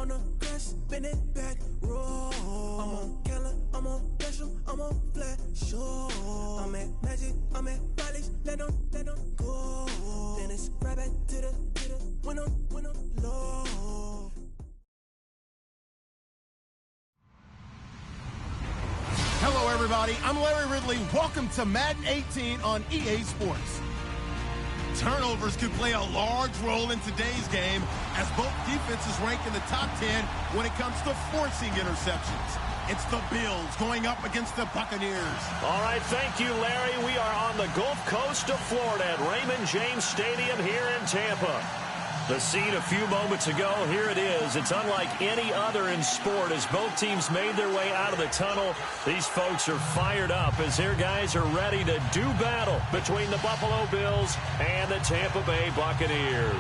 on the grass, spin it back, roll. I'm on Keller, I'm on Besham, I'm on Flat Shore. I'm at Magic, I'm at Mileage, let them go. Then it's right back to the when I'm low. Hello, everybody. I'm Larry Ridley. Welcome to Madden 18 on EA Sports. Turnovers could play a large role in today's game as both defenses rank in the top 10 when it comes to forcing interceptions. It's the Bills going up against the Buccaneers. All right, thank you, Larry. We are on the Gulf Coast of Florida at Raymond James Stadium here in Tampa. The scene a few moments ago, here it is. It's unlike any other in sport as both teams made their way out of the tunnel. These folks are fired up as their guys are ready to do battle between the Buffalo Bills and the Tampa Bay Buccaneers.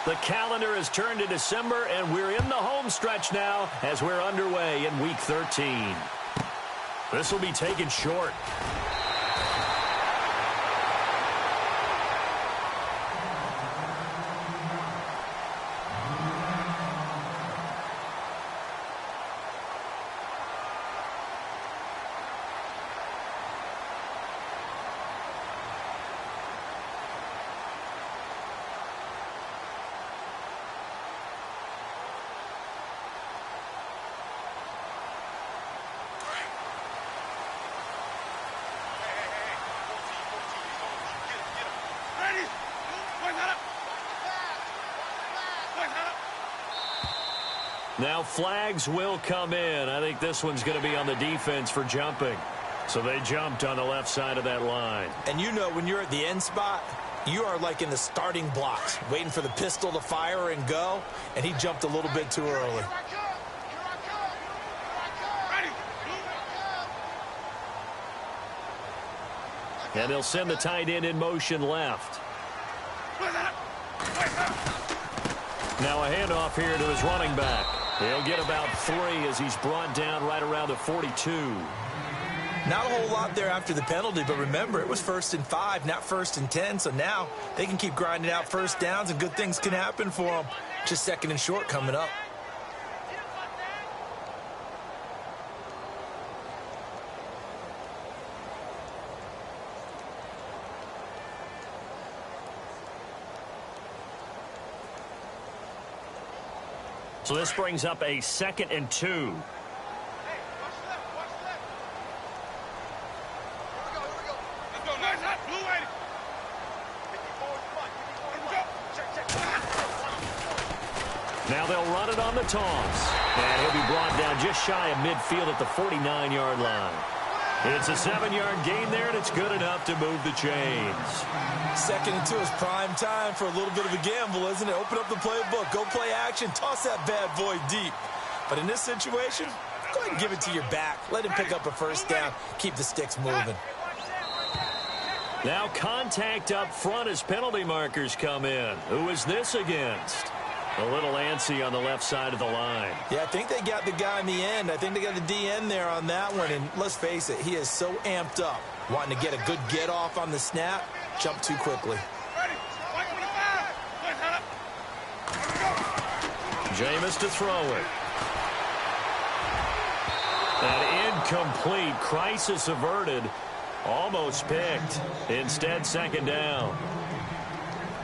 The calendar has turned to December, and we're in the home stretch now as we're underway in Week 13. This will be taken short. Now flags will come in. I think this one's going to be on the defense for jumping. So they jumped on the left side of that line. And you know when you're at the end spot, you are like in the starting blocks, waiting for the pistol to fire and go, and he jumped a little bit too early. And they'll send the tight end in motion left. Now a handoff here to his running back. He'll get about 3 as he's brought down right around the 42. Not a whole lot there after the penalty, but remember, it was 1st and 5, not 1st and 10, so now they can keep grinding out first downs and good things can happen for them. Just 2nd and short coming up. So this brings up a 2nd and 2. Now they'll run it on the toss. And he'll be brought down just shy of midfield at the 49-yard line. It's a 7-yard gain there, and it's good enough to move the chains. 2nd and 2 is prime time for a little bit of a gamble, isn't it? Open up the playbook, go play action, toss that bad boy deep. But in this situation, go ahead and give it to your back. Let him pick up a first down, keep the sticks moving. Now contact up front as penalty markers come in. Who is this against? A little antsy on the left side of the line. Yeah, I think they got the guy in the end. I think they got the DN there on that one. And let's face it, he is so amped up, wanting to get a good get off on the snap, jump too quickly. Jameis to throw it. An incomplete, crisis averted, almost picked. Instead, 2nd down.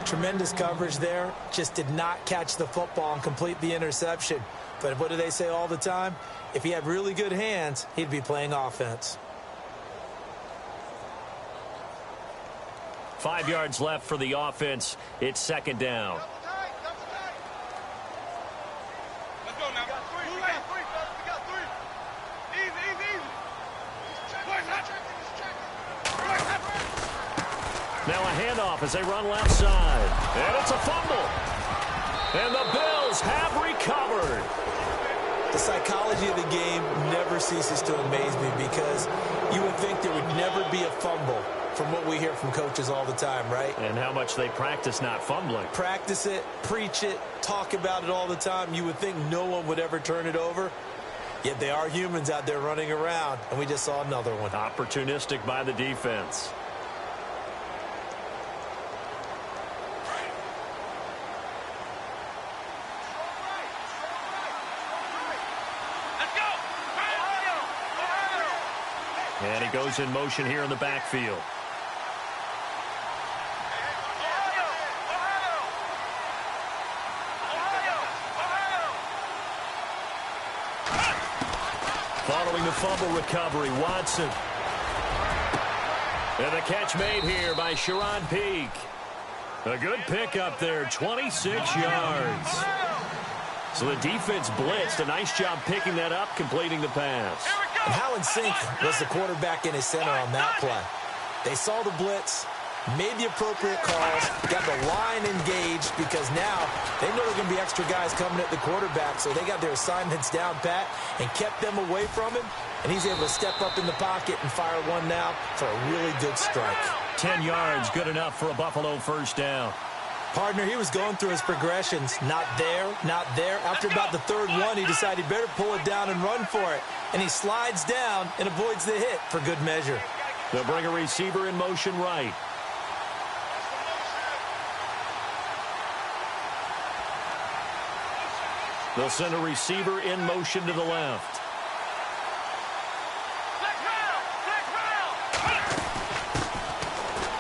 Tremendous coverage there. Just did not catch the football and complete the interception. But what do they say all the time? If he had really good hands, he'd be playing offense. 5 yards left for the offense. It's 2nd down. Now a handoff as they run left side. And it's a fumble. And the Bills have recovered. The psychology of the game never ceases to amaze me because you would think there would never be a fumble from what we hear from coaches all the time, right? And how much they practice not fumbling. Practice it, preach it, talk about it all the time. You would think no one would ever turn it over. Yet they are humans out there running around, and we just saw another one. Opportunistic by the defense. And he goes in motion here in the backfield. Following the fumble recovery, Watson. And the catch made here by Jrone Peak. A good pickup there, 26 yards. So the defense blitzed. A nice job picking that up, completing the pass. And how in sync was the quarterback in his center on that play? They saw the blitz, made the appropriate calls, got the line engaged because now they know there are going to be extra guys coming at the quarterback, so they got their assignments down pat and kept them away from him, and he's able to step up in the pocket and fire one now for a really good strike. 10 yards, good enough for a Buffalo first down. Partner, he was going through his progressions. Not there, not there. After about the third one, he decided he better pull it down and run for it. And he slides down and avoids the hit for good measure. They'll bring a receiver in motion right. They'll send a receiver in motion to the left.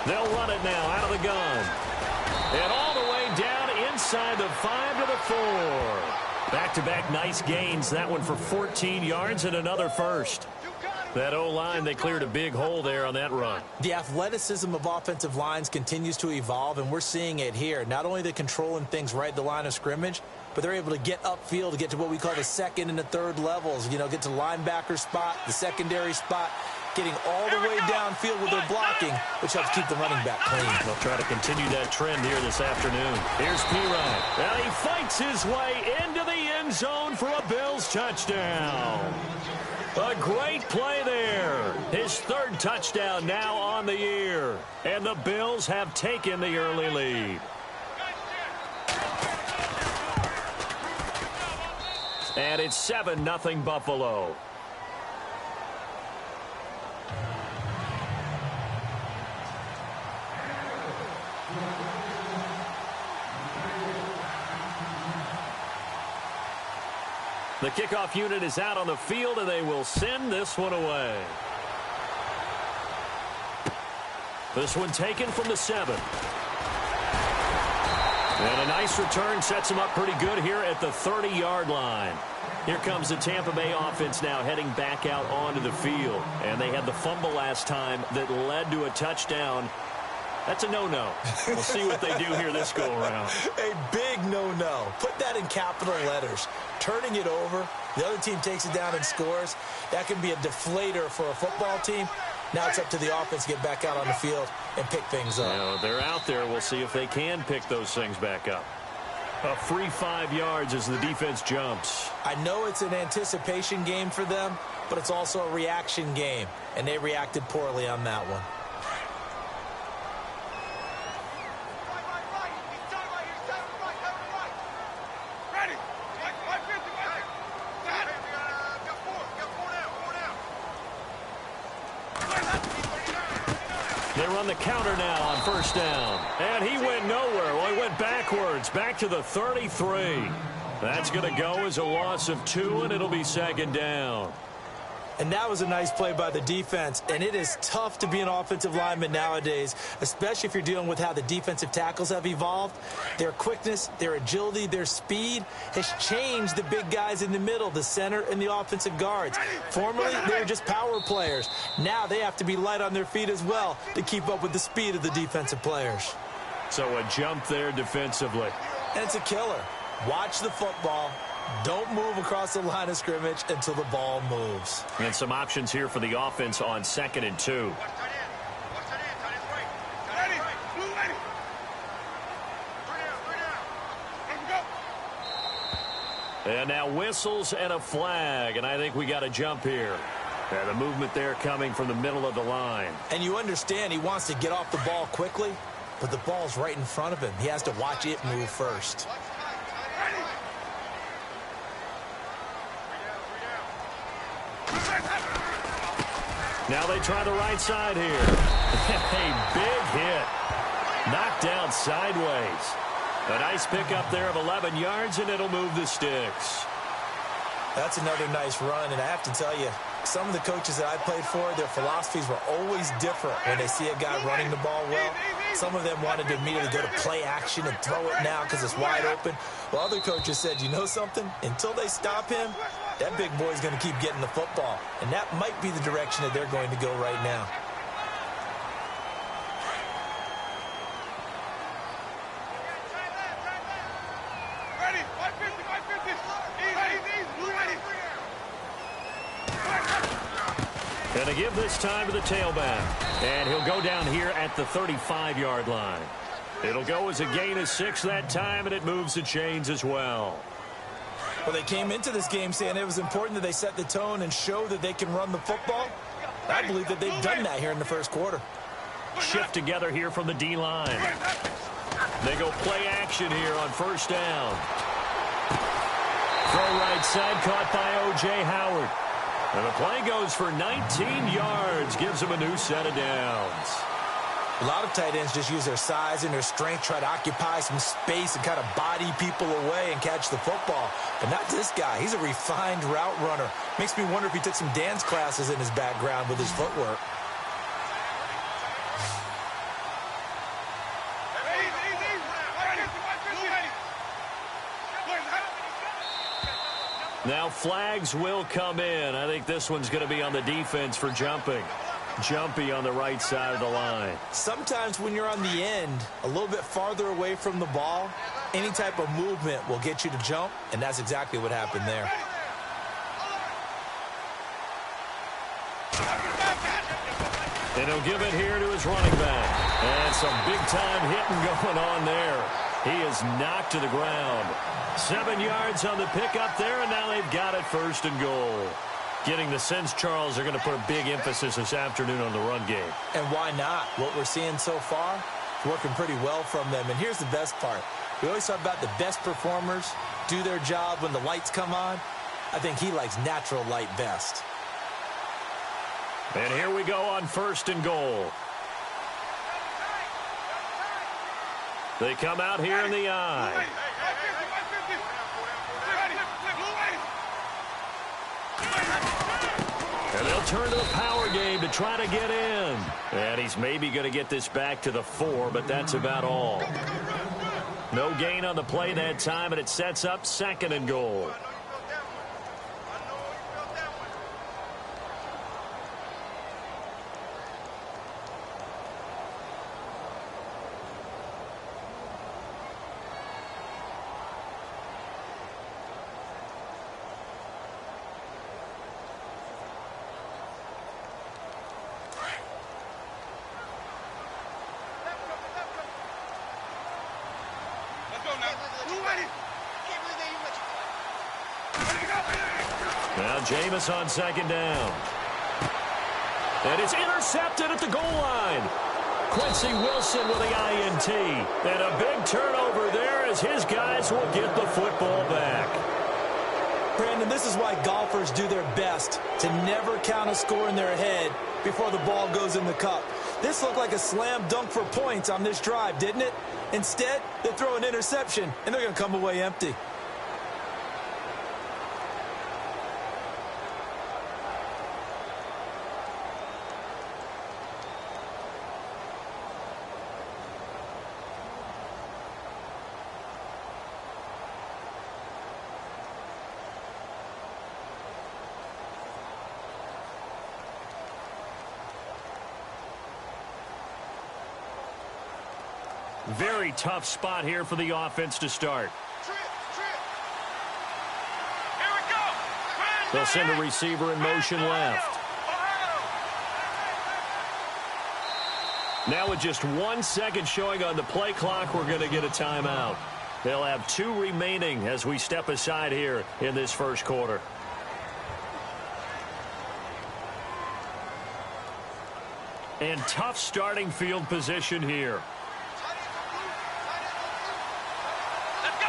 They'll run it now out of the gun. And all the way down inside the 5 to the 4. Back-to-back nice gains. That one for 14 yards and another first. That O-line, they cleared a big hole there on that run. The athleticism of offensive lines continues to evolve, and we're seeing it here. Not only are they controlling things right at the line of scrimmage, but they're able to get upfield to get to what we call the second and the third levels. You know, get to linebacker spot, the secondary spot, getting all the way downfield with their blocking, which helps keep the running back clean. They'll try to continue that trend here this afternoon. Here's P-Ryan. Now he fights his way into the end zone for a Bills touchdown. A great play there. His third touchdown now on the year. And the Bills have taken the early lead. And it's 7-0 Buffalo. The kickoff unit is out on the field, and they will send this one away. This one taken from the 7. And a nice return sets them up pretty good here at the 30-yard line. Here comes the Tampa Bay offense now heading back out onto the field. And they had the fumble last time that led to a touchdown. That's a no-no. We'll see what they do here this go-around. A big no-no. Put that in capital letters. Turning it over, the other team takes it down and scores. That can be a deflator for a football team. Now it's up to the offense to get back out on the field and pick things up. You know, they're out there. We'll see if they can pick those things back up. A free 5 yards as the defense jumps. I know it's an anticipation game for them, but it's also a reaction game, and they reacted poorly on that one. They run the counter now on first down. And he went nowhere. Well, he went backwards, back to the 33. That's going to go as a loss of 2, and it'll be second down. And that was a nice play by the defense. And it is tough to be an offensive lineman nowadays, especially if you're dealing with how the defensive tackles have evolved. Their quickness, their agility, their speed has changed the big guys in the middle, the center and the offensive guards. Formerly, they were just power players. Now they have to be light on their feet as well to keep up with the speed of the defensive players. So a jump there defensively. And it's a killer. Watch the football. Don't move across the line of scrimmage until the ball moves. And some options here for the offense on 2nd and 2. And now whistles and a flag, and I think we got a jump here. And the movement there coming from the middle of the line. And you understand he wants to get off the ball quickly, but the ball's right in front of him. He has to watch it move first. Now they try the right side here. A big hit. Knocked down sideways. A nice pickup there of 11 yards, and it'll move the sticks. That's another nice run, and I have to tell you, some of the coaches that I played for, their philosophies were always different when they see a guy running the ball well. Some of them wanted to immediately go to play action and throw it now because it's wide open. While other coaches said, you know something? Until they stop him, that big boy's going to keep getting the football. And that might be the direction that they're going to go right now. Going to give this time to the tailback. And he'll go down here at the 35-yard line. It'll go as a gain of 6 that time, and it moves the chains as well. Well, they came into this game saying it was important that they set the tone and show that they can run the football. I believe that they've done that here in the first quarter. Shift together here from the D-line. They go play action here on first down. Throw right side caught by O.J. Howard. And the play goes for 19 yards, gives him a new set of downs. A lot of tight ends just use their size and their strength, try to occupy some space and kind of body people away and catch the football. But not this guy. He's a refined route runner. Makes me wonder if he took some dance classes in his background with his footwork. Now flags will come in. I think this one's going to be on the defense for jumping. Jumpy on the right side of the line. Sometimes when you're on the end, a little bit farther away from the ball, any type of movement will get you to jump, and that's exactly what happened there. And he'll give it here to his running back. And some big-time hitting going on there. He is knocked to the ground. 7 yards on the pickup there, and now they've got it first and goal. Getting the sense, Charles, they're going to put a big emphasis this afternoon on the run game. And why not? What we're seeing so far is working pretty well from them. And here's the best part. We always talk about the best performers do their job when the lights come on. I think he likes natural light best. And here we go on first and goal. They come out here in the I. And they'll turn to the power game to try to get in. And he's maybe going to get this back to the 4, but that's about all. No gain on the play that time, and it sets up second and goal. Now Jameis on second down. And it's intercepted at the goal line. Quincy Wilson with the INT. And a big turnover there as his guys will get the football back. Brandon, this is why golfers do their best to never count a score in their head before the ball goes in the cup. This looked like a slam dunk for points on this drive, didn't it? Instead, they throw an interception, and they're going to come away empty. Very tough spot here for the offense to start. They'll send a receiver in motion left. Now with just 1 second showing on the play clock, we're going to get a timeout. They'll have 2 remaining as we step aside here in this first quarter. And tough starting field position here. Let's go!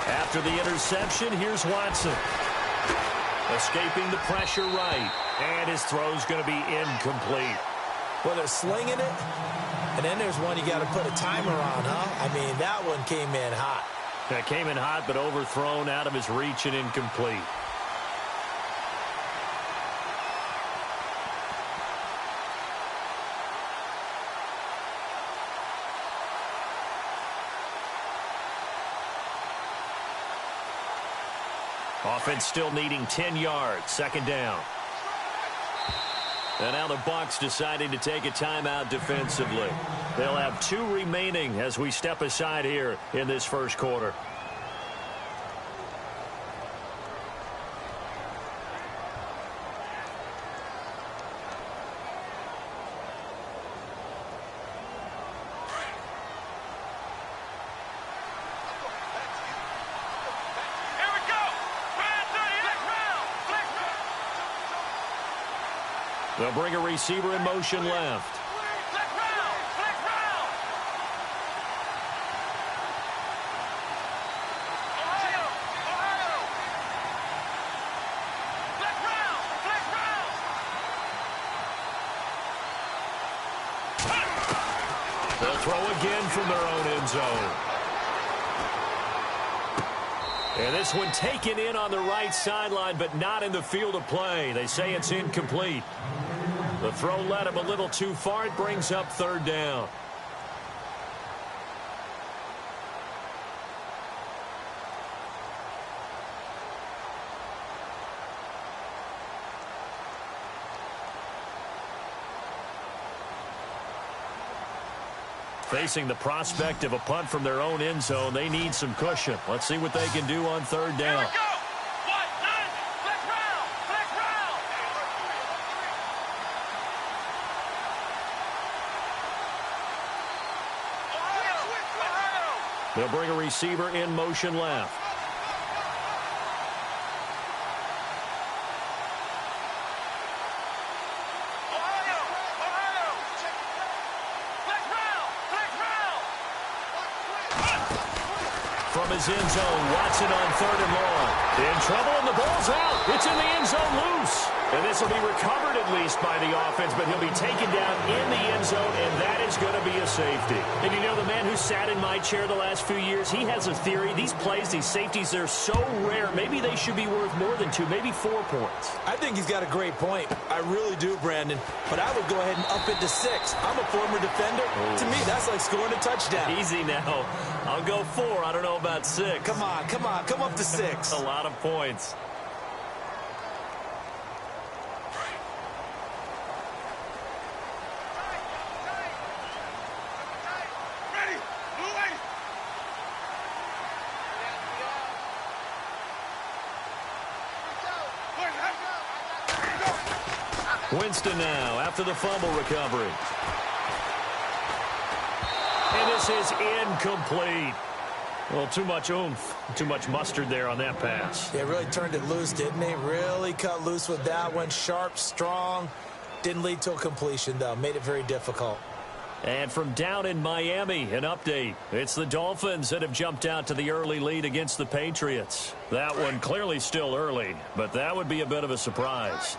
After the interception, here's Watson. Escaping the pressure right. And his throw's going to be incomplete. Well, they're slinging it. And then there's one you got to put a timer on, huh? I mean, that one came in hot. That came in hot, but overthrown, out of his reach and incomplete. Offense still needing 10 yards. 2nd down. And now the Bucs deciding to take a timeout defensively. They'll have 2 remaining as we step aside here in this first quarter. They'll bring a receiver in motion left. They'll throw again from their own end zone. And this one taken in on the right sideline, but not in the field of play. They say it's incomplete. The throw led him a little too far. It brings up 3rd down. Facing the prospect of a punt from their own end zone, they need some cushion. Let's see what they can do on 3rd down. They'll bring a receiver in motion left. From his end zone, Watson on 3rd and long. In trouble, and the ball's out. It's in the end zone loose. And this will be recovered at least by the offense, but he'll be taken down in the end zone, and that is going to be a safety. And you know, the man who sat in my chair the last few years, he has a theory. These plays, these safeties, they're so rare. Maybe they should be worth more than 2, maybe 4 points. I think he's got a great point. I really do, Brandon. But I would go ahead and up it to 6. I'm a former defender. To me, that's like scoring a touchdown. Easy now. I'll go 4. I don't know about 6. Come on, come on. Come up to 6. A lot of points. Winston now after the fumble recovery. And this is incomplete. Well, too much oomph, too much mustard there on that pass. Yeah, really turned it loose, didn't he? Really cut loose with that one. Sharp, strong. Didn't lead to a completion, though. Made it very difficult. And from down in Miami, an update. It's the Dolphins that have jumped out to the early lead against the Patriots. That one clearly still early, but that would be a bit of a surprise.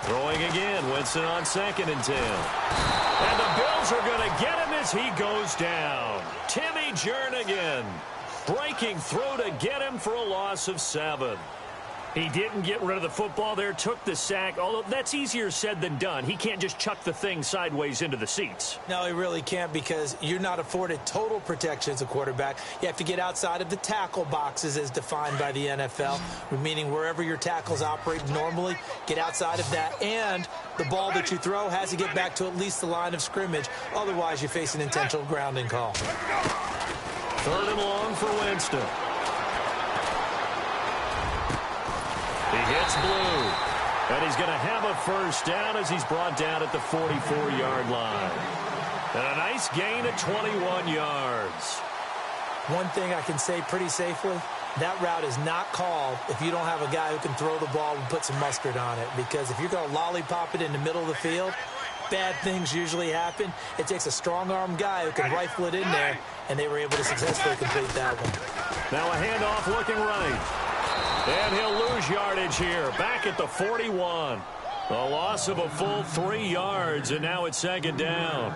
Throwing again, Winston on 2nd and 10. And the Bills are going to get him as he goes down. Timmy Jrone breaking through to get him for a loss of 7. He didn't get rid of the football there, took the sack, although that's easier said than done. He can't just chuck the thing sideways into the seats. No, he really can't, because you're not afforded total protection as a quarterback. You have to get outside of the tackle boxes as defined by the NFL, meaning wherever your tackles operate normally, get outside of that, and the ball that you throw has to get back to at least the line of scrimmage. Otherwise, you face an intentional grounding call. 3rd and long for Winston. He hits Blue. And he's going to have a first down as he's brought down at the 44-yard line. And a nice gain of 21 yards. One thing I can say pretty safely, that route is not called if you don't have a guy who can throw the ball and put some mustard on it. Because if you're going to lollipop it in the middle of the field, bad things usually happen. It takes a strong-arm guy who can rifle it in there, and they were able to successfully complete that one. Now a handoff looking right. And he'll lose yardage here, back at the 41. A loss of a full 3 yards, and now it's 2nd down.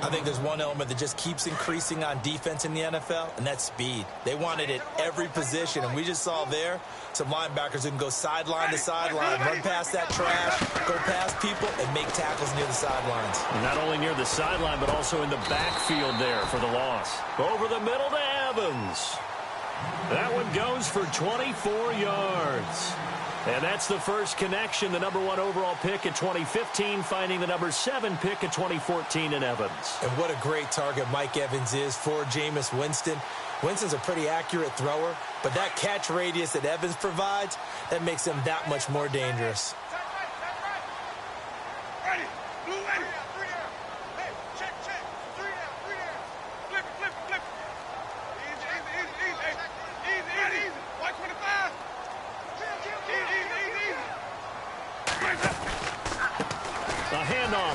I think there's one element that just keeps increasing on defense in the NFL, and that's speed. They want it at every position, and we just saw there some linebackers who can go sideline to sideline, run past that trash, go past people, and make tackles near the sidelines. And not only near the sideline, but also in the backfield there for the loss. Over the middle to Evans. That one goes for 24 yards. And that's the first connection, the number 1 overall pick in 2015, finding the number 7 pick in 2014 in Evans. And what a great target Mike Evans is for Jameis Winston. Winston's a pretty accurate thrower, but that catch radius that Evans provides, that makes him that much more dangerous.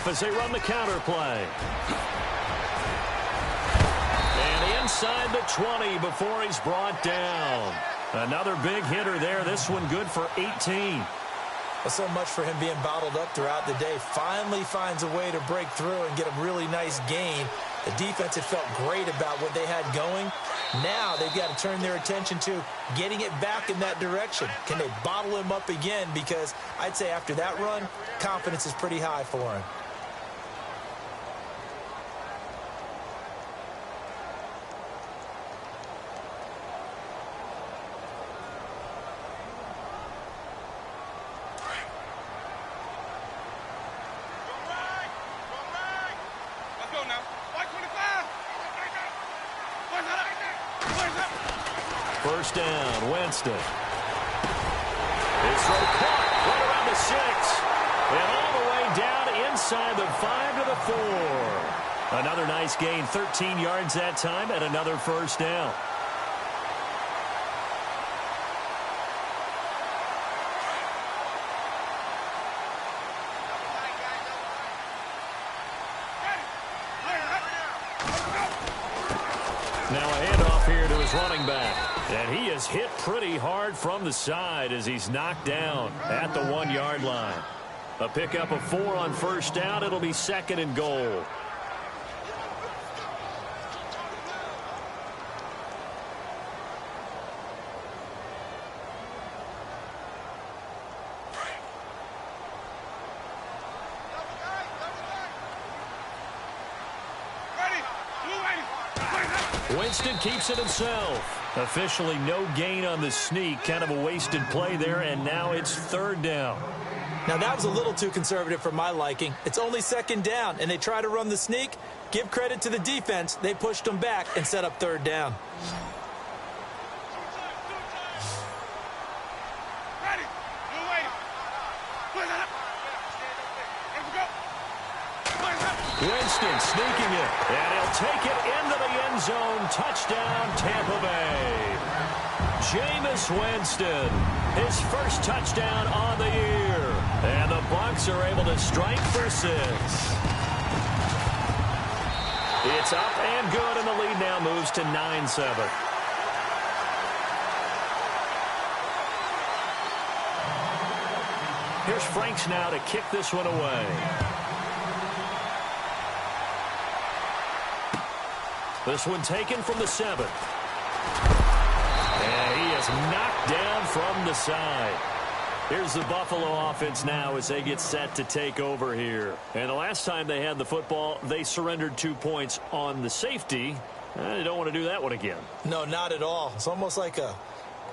As they run the counter play. And inside the 20 before he's brought down. Another big hitter there. This one good for 18. Well, so much for him being bottled up throughout the day. Finally finds a way to break through and get a really nice gain. The defense had felt great about what they had going. Now they've got to turn their attention to getting it back in that direction. Can they bottle him up again? Because I'd say after that run, confidence is pretty high for him. First down, Winston. His throw caught right around the 6. And all the way down inside the 5 to the 4. Another nice gain, 13 yards that time, and another first down. Now a handoff here to his running back. And he is hit pretty hard from the side as he's knocked down at the 1-yard line. A pickup of 4 on first down. It'll be 2nd and goal. Winston keeps it himself. Officially no gain on the sneak. Kind of a wasted play there, and now it's 3rd down. Now, that was a little too conservative for my liking. It's only 2nd down, and they try to run the sneak. Give credit to the defense. They pushed them back and set up 3rd down. Winston sneaking it, and he'll take it into the end zone. Touchdown, Tampa Bay. Jameis Winston, his first touchdown on the year. And the Bucs are able to strike for 6. It's up and good, and the lead now moves to 9-7. Here's Franks now to kick this one away. This one taken from the 7. And he is knocked down from the side. Here's the Buffalo offense now as they get set to take over here. And the last time they had the football, they surrendered 2 points on the safety. They don't want to do that one again. No, not at all. It's almost like a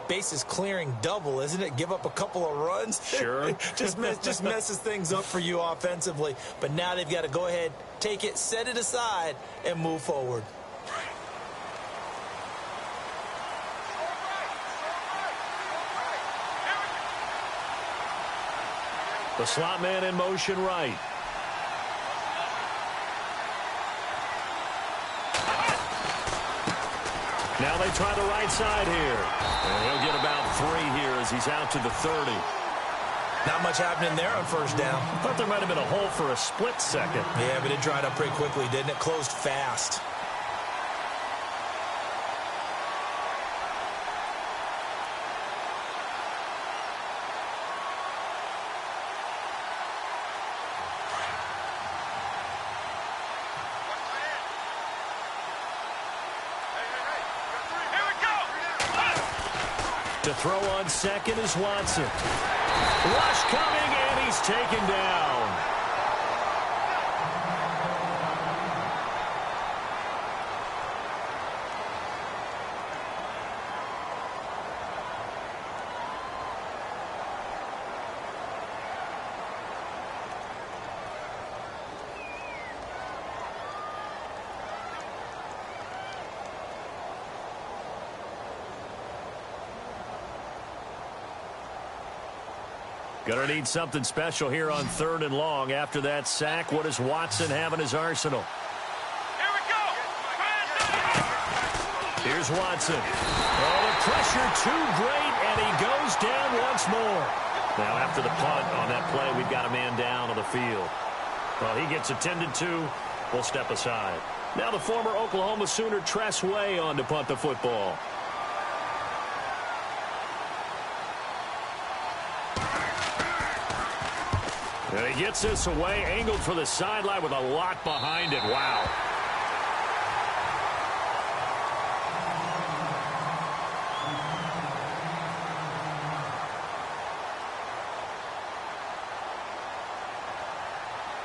bases clearing double, isn't it? Give up a couple of runs. Sure. just messes things up for you offensively. But now they've got to go ahead, take it, set it aside, and move forward. The slot man in motion right. Now they try the right side here. And he'll get about 3 here as he's out to the 30. Not much happening there on first down. Thought there might have been a hole for a split second. Yeah, but it dried up pretty quickly, didn't it? Closed fast. To throw on second is Watson. Rush coming, and he's taken down. Gonna need something special here on 3rd and long. After that sack, what does Watson have in his arsenal? Here we go. Here's Watson. Oh, the pressure too great, and he goes down once more. Now, after the punt on that play, we've got a man down on the field. Well, he gets attended to. We'll step aside. Now the former Oklahoma Sooner Tress Way on to punt the football. And he gets this away, angled for the sideline with a lot behind it. Wow.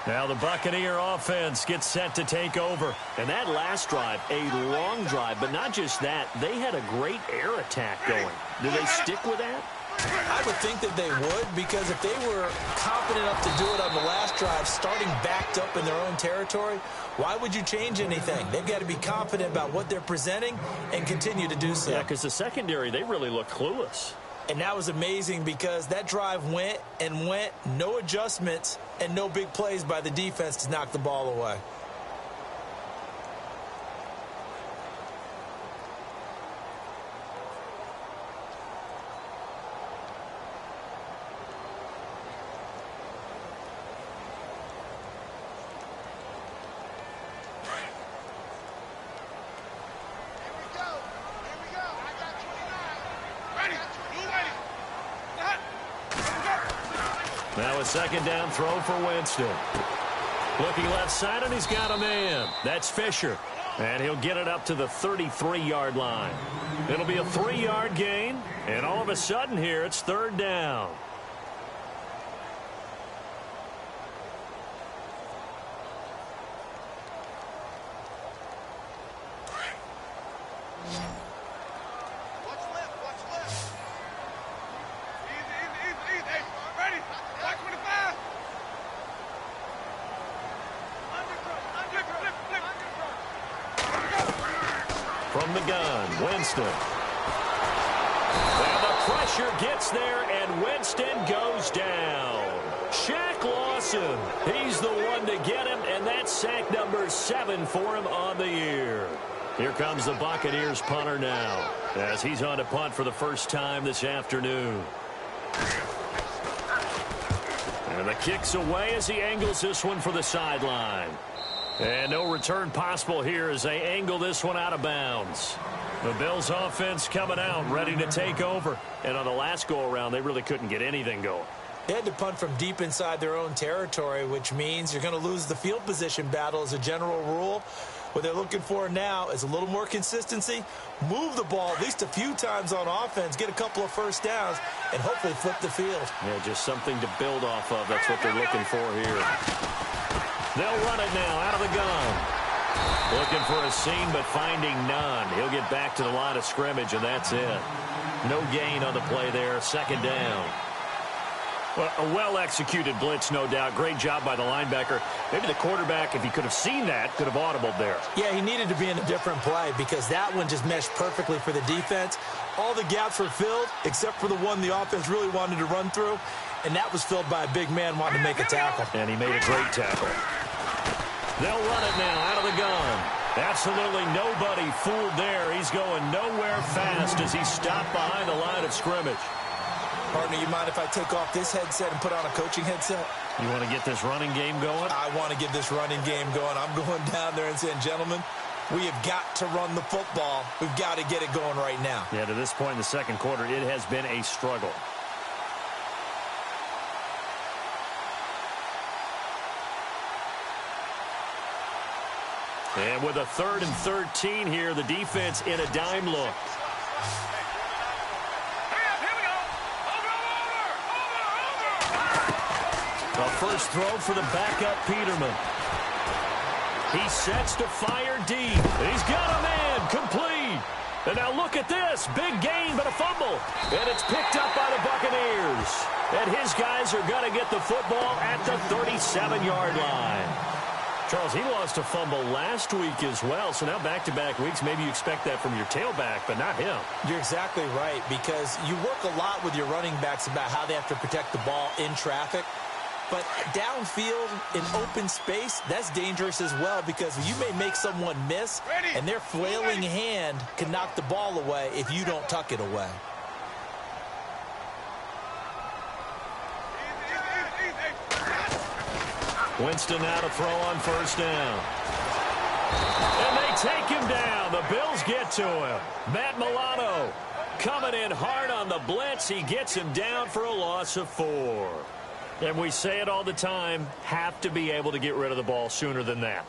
Now the Buccaneer offense gets set to take over. And that last drive, a long drive, but not just that, they had a great air attack going. Do they stick with that? I would think that they would, because if they were confident enough to do it on the last drive, starting backed up in their own territory, why would you change anything? They've got to be confident about what they're presenting and continue to do so. Yeah, because the secondary, they really look clueless. And that was amazing because that drive went and went, no adjustments and no big plays by the defense to knock the ball away. Now a second down throw for Winston. Looking left side, and he's got a man. That's Fisher. And he'll get it up to the 33-yard line. It'll be a 3-yard gain. And all of a sudden here, it's 3rd down. From the gun, Winston. And the pressure gets there, and Winston goes down. Shaq Lawson, he's the one to get him, and that's sack number 7 for him on the year. Here comes the Buccaneers punter now, as he's on to punt for the first time this afternoon. And the kick's away as he angles this one for the sideline. And no return possible here as they angle this one out of bounds. The Bills offense coming out, ready to take over. And on the last go-around, they really couldn't get anything going. They had to punt from deep inside their own territory, which means you're going to lose the field position battle as a general rule. What they're looking for now is a little more consistency, move the ball at least a few times on offense, get a couple of first downs, and hopefully flip the field. Yeah, just something to build off of. That's what they're looking for here. They'll run it now out of the gun. Looking for a seam, but finding none. He'll get back to the line of scrimmage, and that's it. No gain on the play there. Second down. Well, a well-executed blitz, no doubt. Great job by the linebacker. Maybe the quarterback, if he could have seen that, could have audibled there. Yeah, he needed to be in a different play because that one just meshed perfectly for the defense. All the gaps were filled except for the one the offense really wanted to run through, and that was filled by a big man wanting to make a tackle. And he made a great tackle. They'll run it now out of the gun. Absolutely nobody fooled there. He's going nowhere fast as he stopped behind the line of scrimmage. Partner, you mind if I take off this headset and put on a coaching headset? You want to get this running game going? I want to get this running game going. I'm going down there and saying, gentlemen, we have got to run the football. We've got to get it going right now. Yeah, to this point in the second quarter, it has been a struggle. And with a 3rd and 13 here, the defense in a dime look. The first throw for the backup Peterman. He sets to fire deep. He's got a man complete. And now look at this. Big gain, but a fumble. And it's picked up by the Buccaneers. And his guys are going to get the football at the 37-yard line. Charles, he lost a fumble last week as well, so now back-to-back weeks, maybe you expect that from your tailback, but not him. You're exactly right, because you work a lot with your running backs about how they have to protect the ball in traffic, but downfield in open space, that's dangerous as well, because you may make someone miss, and their flailing hand can knock the ball away if you don't tuck it away. Winston now to throw on first down. And they take him down. The Bills get to him. Matt Milano coming in hard on the blitz. He gets him down for a loss of 4. And we say it all the time, have to be able to get rid of the ball sooner than that.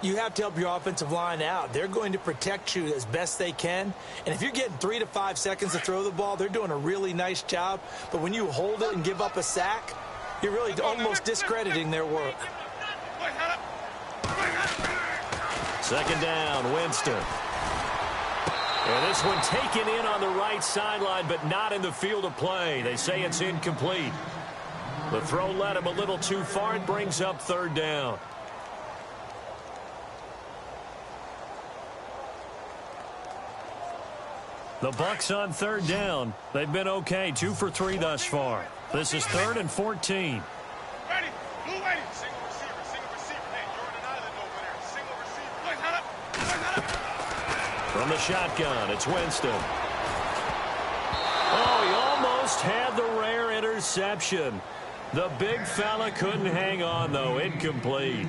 You have to help your offensive line out. They're going to protect you as best they can. And if you're getting 3 to 5 seconds to throw the ball, they're doing a really nice job. But when you hold it and give up a sack, you're really almost discrediting their work. Second down, Winston. And this one taken in on the right sideline, but not in the field of play. They say it's incomplete. The throw led him a little too far. It brings up 3rd down. The Bucs on 3rd down. They've been okay, 2 for 3 thus far. This is 3rd and 14. Ready. Blue ready. Single receiver. Hey, you're on an island over there. Single receiver. Boys, head up. From the shotgun, it's Winston. Oh, he almost had the rare interception. The big fella couldn't hang on, though. Incomplete.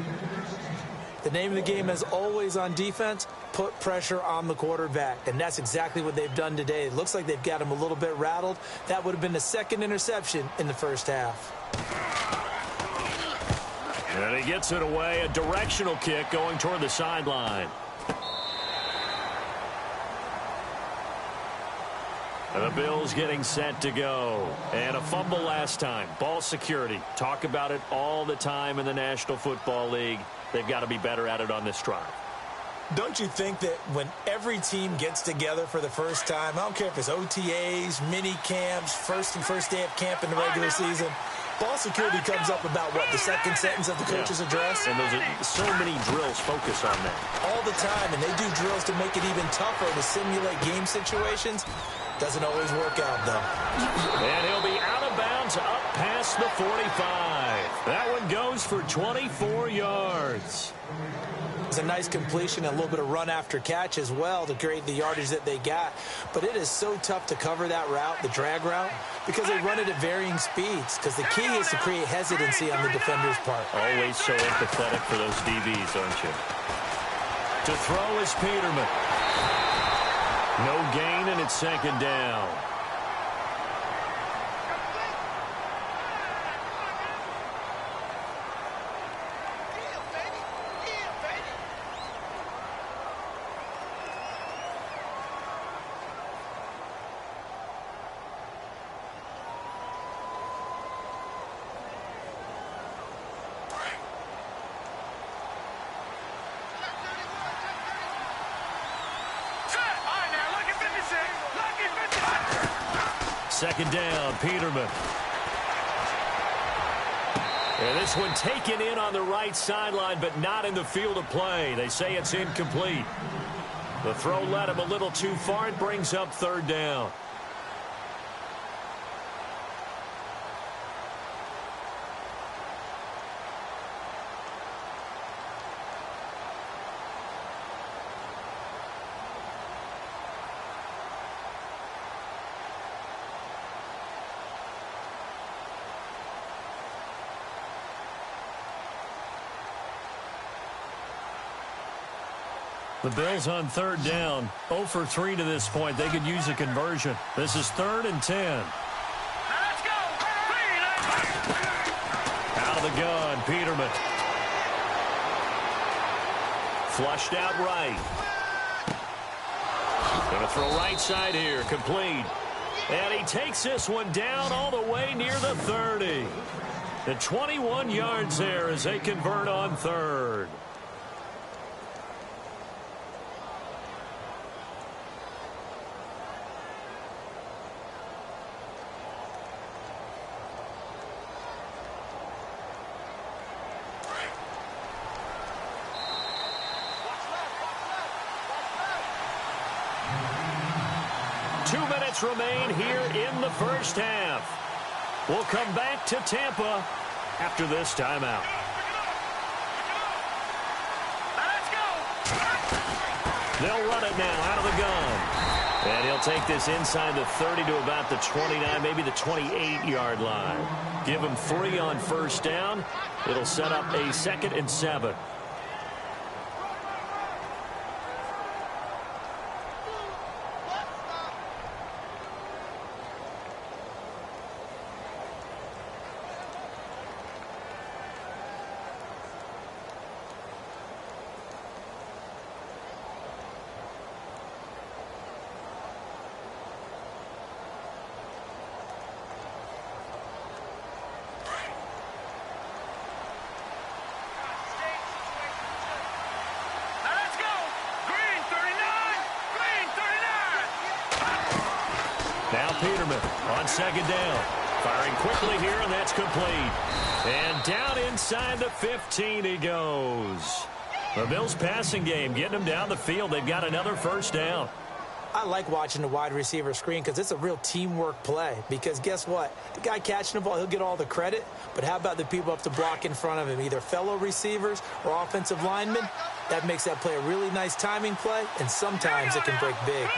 The name of the game, as always on defense, put pressure on the quarterback. And that's exactly what they've done today. It looks like they've got him a little bit rattled. That would have been the 2nd interception in the first half. And he gets it away. A directional kick going toward the sideline. And the Bills getting set to go. And a fumble last time. Ball security. Talk about it all the time in the National Football League. They've got to be better at it on this drive. Don't you think that when every team gets together for the first time, I don't care if it's OTAs, mini camps, first day of camp in the regular season, ball security comes up about, what, the 2nd sentence of the coach's address? And those are so many drills focus on that. All the time, and they do drills to make it even tougher to simulate game situations. Doesn't always work out, though. And he'll be out of bounds up past the 45. That one goes for 24 yards. It's a nice completion and a little bit of run after catch as well to create the yardage that they got. But it is so tough to cover that route, the drag route, because they run it at varying speeds. Because the key is to create hesitancy on the defender's part. Always so empathetic for those DBs, aren't you? To throw is Peterman. No gain, and it's 2nd down. second down, Peterman. And this one taken in on the right sideline, but not in the field of play. They say it's incomplete. The throw led him a little too far. It brings up third down. The Bills on third down, 0 for 3 to this point. They could use a conversion. This is 3rd and 10. Let's go! Out of the gun, Peterman. Flushed out right. Going to throw right side here, complete. And he takes this one down all the way near the 30. The 21 yards there as they convert on third. Remain here in the first half. We'll come back to Tampa after this timeout. Let's go! They'll run it now out of the gun. And he'll take this inside the 30 to about the 29, maybe the 28-yard line. Give him 3 on first down. It'll set up a 2nd and 7. Now Peterman on second down. Firing quickly here, and that's complete. And down inside the 15 he goes. The Bills passing game getting them down the field. They've got another first down. I like watching the wide receiver screen because it's a real teamwork play. Because guess what? The guy catching the ball, he'll get all the credit. But how about the people up to block in front of him, either fellow receivers or offensive linemen? That makes that play a really nice timing play, and sometimes it can break big.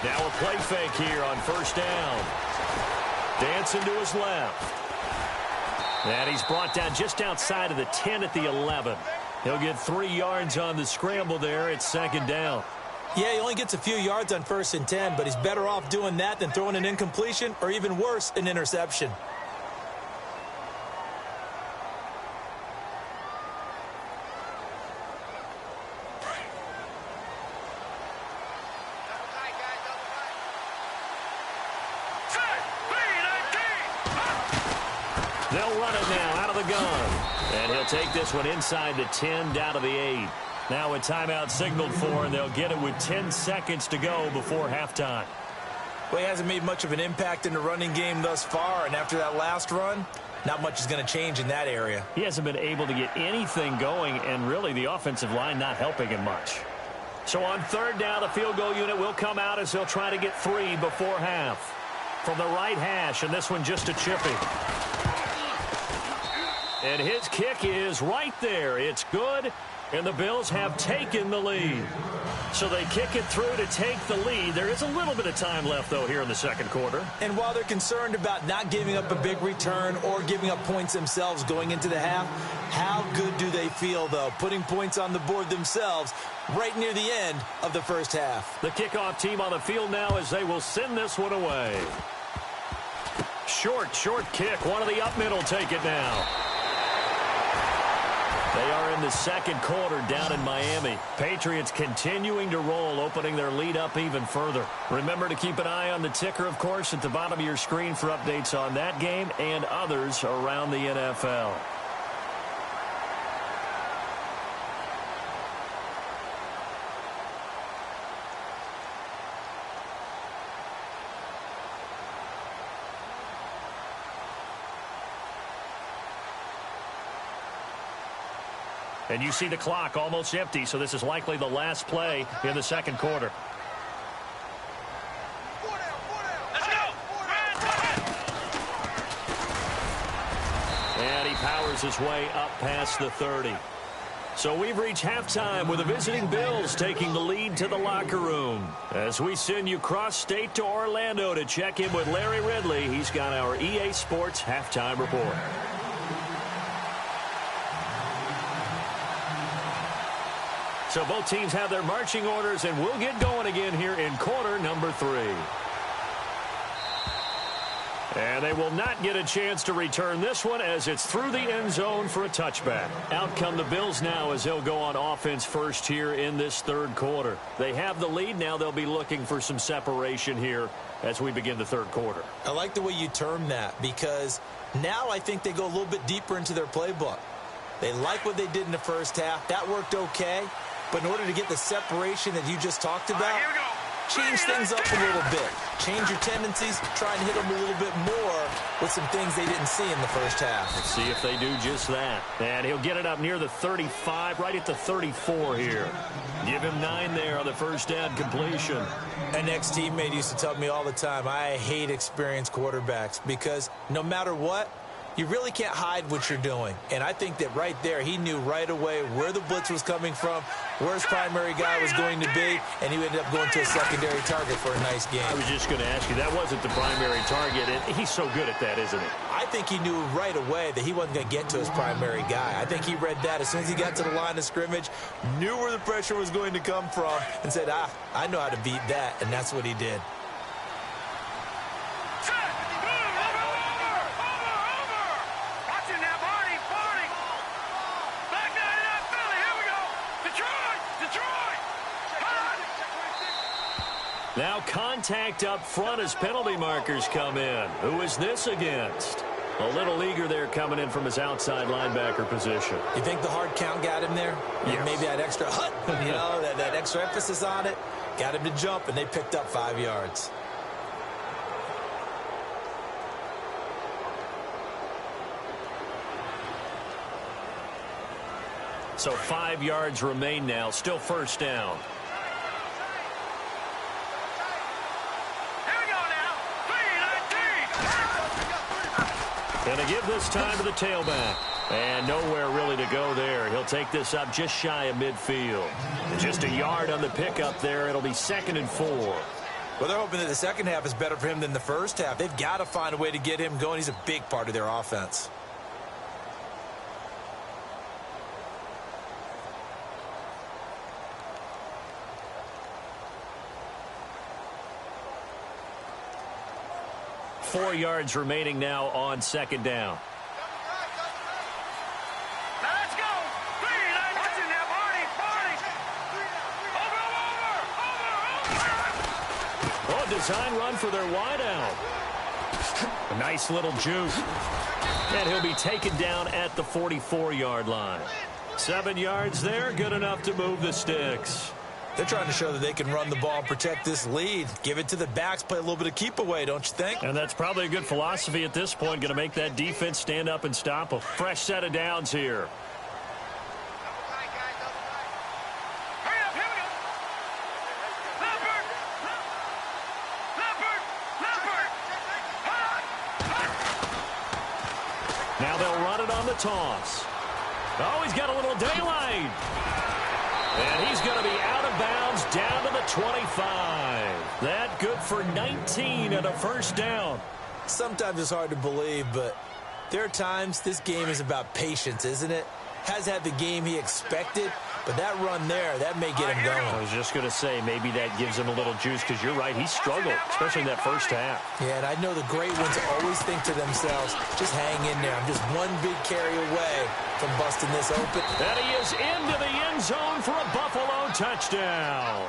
Now a play fake here on first down. Dancing to his left. And he's brought down just outside of the 10 at the 11. He'll get 3 yards on the scramble there. It's second down. Yeah, he only gets a few yards on 1st and 10, but he's better off doing that than throwing an incompletion or even worse, an interception. They'll run it now out of the gun. And he'll take this one inside the 10, down to the 8. Now a timeout signaled for, and they'll get it with 10 seconds to go before halftime. Well, he hasn't made much of an impact in the running game thus far, and after that last run, not much is going to change in that area. He hasn't been able to get anything going, and really the offensive line not helping him much. So on third down, the field goal unit will come out as they'll try to get 3 before half. From the right hash, and this one just a chippy. And his kick is right there. It's good, and the Bills have taken the lead. So they kick it through to take the lead. There is a little bit of time left, though, here in the second quarter. And while they're concerned about not giving up a big return or giving up points themselves going into the half, how good do they feel, though, putting points on the board themselves right near the end of the first half? The kickoff team on the field now as they will send this one away. Short kick. One of the up middle take it now. They are in the second quarter down in Miami. Patriots continuing to roll, opening their lead up even further. Remember to keep an eye on the ticker, of course, at the bottom of your screen for updates on that game and others around the NFL. And you see the clock almost empty, so this is likely the last play in the second quarter. Let's go! And he powers his way up past the 30. So we've reached halftime with the visiting Bills taking the lead to the locker room. As we send you cross-state to Orlando to check in with Larry Ridley, he's got our EA Sports halftime report. So both teams have their marching orders, and we'll get going again here in quarter number 3. And they will not get a chance to return this one as it's through the end zone for a touchback. Out come the Bills now as they'll go on offense first here in this third quarter. They have the lead. Now they'll be looking for some separation here as we begin the third quarter. I like the way you term that because now I think they go a little bit deeper into their playbook. They like what they did in the first half. That worked okay. But in order to get the separation that you just talked about, change things up a little bit. Change your tendencies, try and hit them a little bit more with some things they didn't see in the first half. Let's see if they do just that. And he'll get it up near the 35, right at the 34 here. Give him 9 there on the first down completion. An ex-teammate used to tell me all the time, I hate experienced quarterbacks because no matter what, you really can't hide what you're doing. And I think that right there, he knew right away where the blitz was coming from, where his primary guy was going to be, and he ended up going to a secondary target for a nice game. I was just going to ask you, that wasn't the primary target, and he's so good at that, isn't he? I think he knew right away that he wasn't going to get to his primary guy. I think he read that as soon as he got to the line of scrimmage, knew where the pressure was going to come from, and said, I know how to beat that, and that's what he did. Now contact up front as penalty markers come in. Who is this against? A little eager there coming in from his outside linebacker position. You think the hard count got him there? Yes. Maybe that extra that extra emphasis on it got him to jump, and they picked up 5 yards. So 5 yards remain now. Still first down. Going to give this time to the tailback. And nowhere really to go there. He'll take this up just shy of midfield. Just a yard on the pickup there. It'll be 2nd and 4. Well, they're hoping that the second half is better for him than the first half. They've got to find a way to get him going. He's a big part of their offense. Four yards remaining now on second down. Now let's go. Watching that, Barney. Over. Oh, design run for their wideout. A nice little juke. And he'll be taken down at the 44-yard line. 7 yards there, good enough to move the sticks. They're trying to show that they can run the ball and protect this lead. Give it to the backs, play a little bit of keep away, don't you think? And that's probably a good philosophy at this point. Going to make that defense stand up and stop. A fresh set of downs here. Now they'll run it on the toss. Oh, he's got a little daylight. And he's going to be out of bounds down to the 25. That good for 19 and a first down. Sometimes it's hard to believe, but there are times this game is about patience, isn't it? Has had the game he expected, But that run there, that may get him going. I was just going to say, maybe that gives him a little juice, because you're right, he struggled, especially in that first half. Yeah, and I know the great ones always think to themselves, just hang in there. I'm just one big carry away from busting this open. And he is into the end zone for a Buffalo touchdown.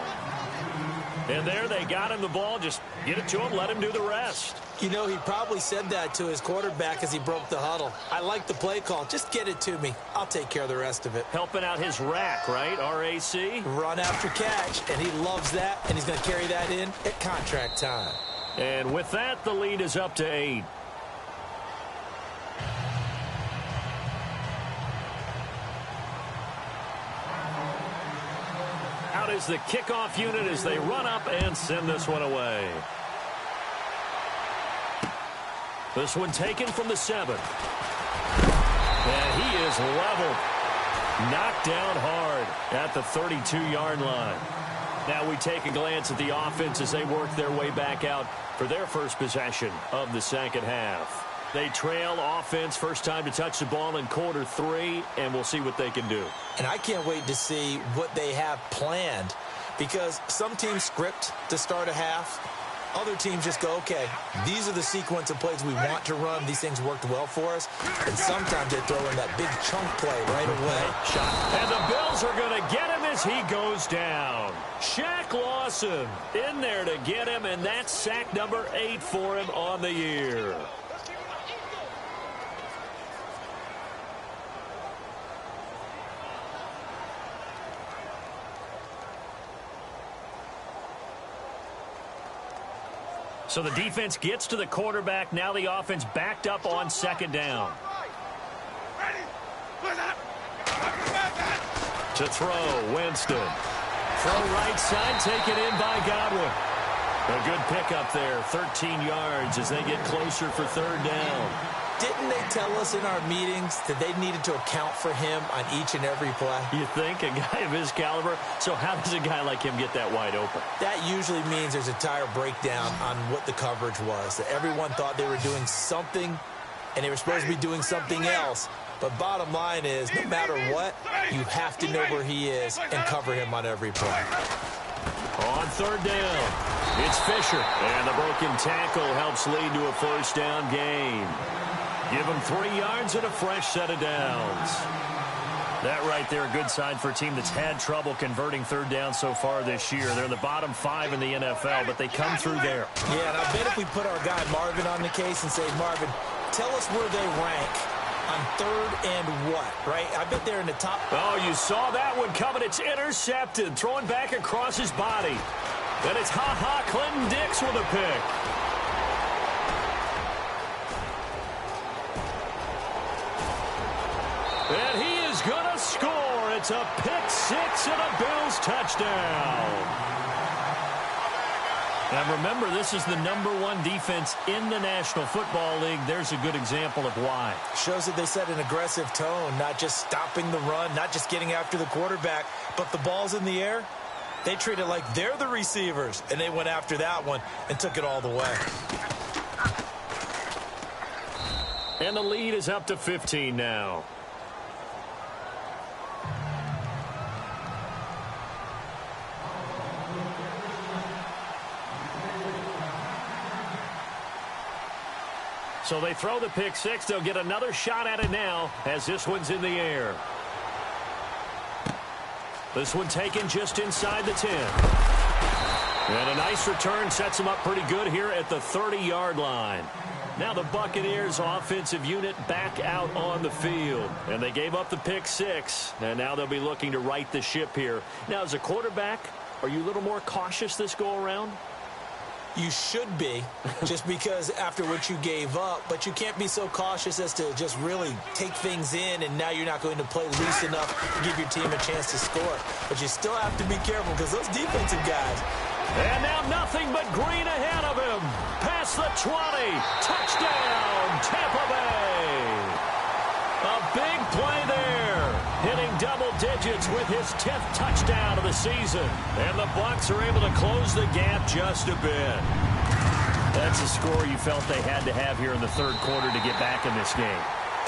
And there they got him the ball. Just get it to him, let him do the rest. You know, he probably said that to his quarterback as he broke the huddle. I like the play call. Just get it to me. I'll take care of the rest of it. Helping out his rack, right? R-A-C? Run after catch, and he loves that, and he's going to carry that in at contract time. And with that, the lead is up to 8. Out is the kickoff unit as they run up and send this one away. This one taken from the 7. And he is leveled. Knocked down hard at the 32-yard line. Now we take a glance at the offense as they work their way back out for their first possession of the second half. They trail offense, first time to touch the ball in quarter 3, and we'll see what they can do. And I can't wait to see what they have planned, because some teams script to start a half. Other teams just go, okay, these are the sequence of plays we want to run. These things worked well for us. And sometimes they throw in that big chunk play right away. Shot. And the Bills are going to get him as he goes down. Shaq Lawson in there to get him, and that's sack number 8 for him on the year. So the defense gets to the quarterback. Now the offense backed up on second down. To throw, Winston. Throw right side, taken in by Godwin. A good pickup there, 13 yards as they get closer for third down. Didn't they tell us in our meetings that they needed to account for him on each and every play? You think? A guy of his caliber? So how does a guy like him get that wide open? That usually means there's a tire breakdown on what the coverage was. That everyone thought they were doing something, and they were supposed to be doing something else. But bottom line is, no matter what, you have to know where he is and cover him on every play. On third down, it's Fisher. And the broken tackle helps lead to a first down gain. Give him 3 yards and a fresh set of downs. That right there, a good sign for a team that's had trouble converting third down so far this year. They're in the bottom 5 in the NFL, but they come through there. Yeah, and I bet if we put our guy Marvin on the case and say, Marvin, tell us where they rank on third and what, right? I bet they're in the top. Oh, you saw that one coming. It's intercepted, throwing back across his body. And it's Clinton Dix with a pick. And he is going to score. It's a pick 6 and a Bills touchdown. And remember, this is the #1 defense in the National Football League. There's a good example of why. Shows that they set an aggressive tone, not just stopping the run, not just getting after the quarterback, but the ball's in the air. They treat it like they're the receivers, and they went after that one and took it all the way. And the lead is up to 15 now. So they throw the pick 6. They'll get another shot at it now as this one's in the air. This one taken just inside the 10. And a nice return sets them up pretty good here at the 30-yard line. Now the Buccaneers offensive unit back out on the field. And they gave up the pick 6. And now they'll be looking to right the ship here. Now, as a quarterback, are you a little more cautious this go-around? You should be, just because after what you gave up, but you can't be so cautious as to just really take things in, and now you're not going to play loose enough to give your team a chance to score. But you still have to be careful because those defensive guys. And now nothing but green ahead of him. Past the 20. Touchdown, Tampa Bay. A big play there. Hitting double digits with his 10th touchdown of the season. And the Bucs are able to close the gap just a bit. That's a score you felt they had to have here in the third quarter to get back in this game.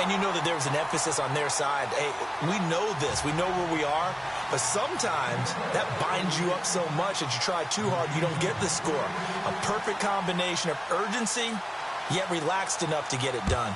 And you know that there was an emphasis on their side. Hey, we know this. We know where we are. But sometimes that binds you up so much that you try too hard, you don't get the score. A perfect combination of urgency, yet relaxed enough to get it done.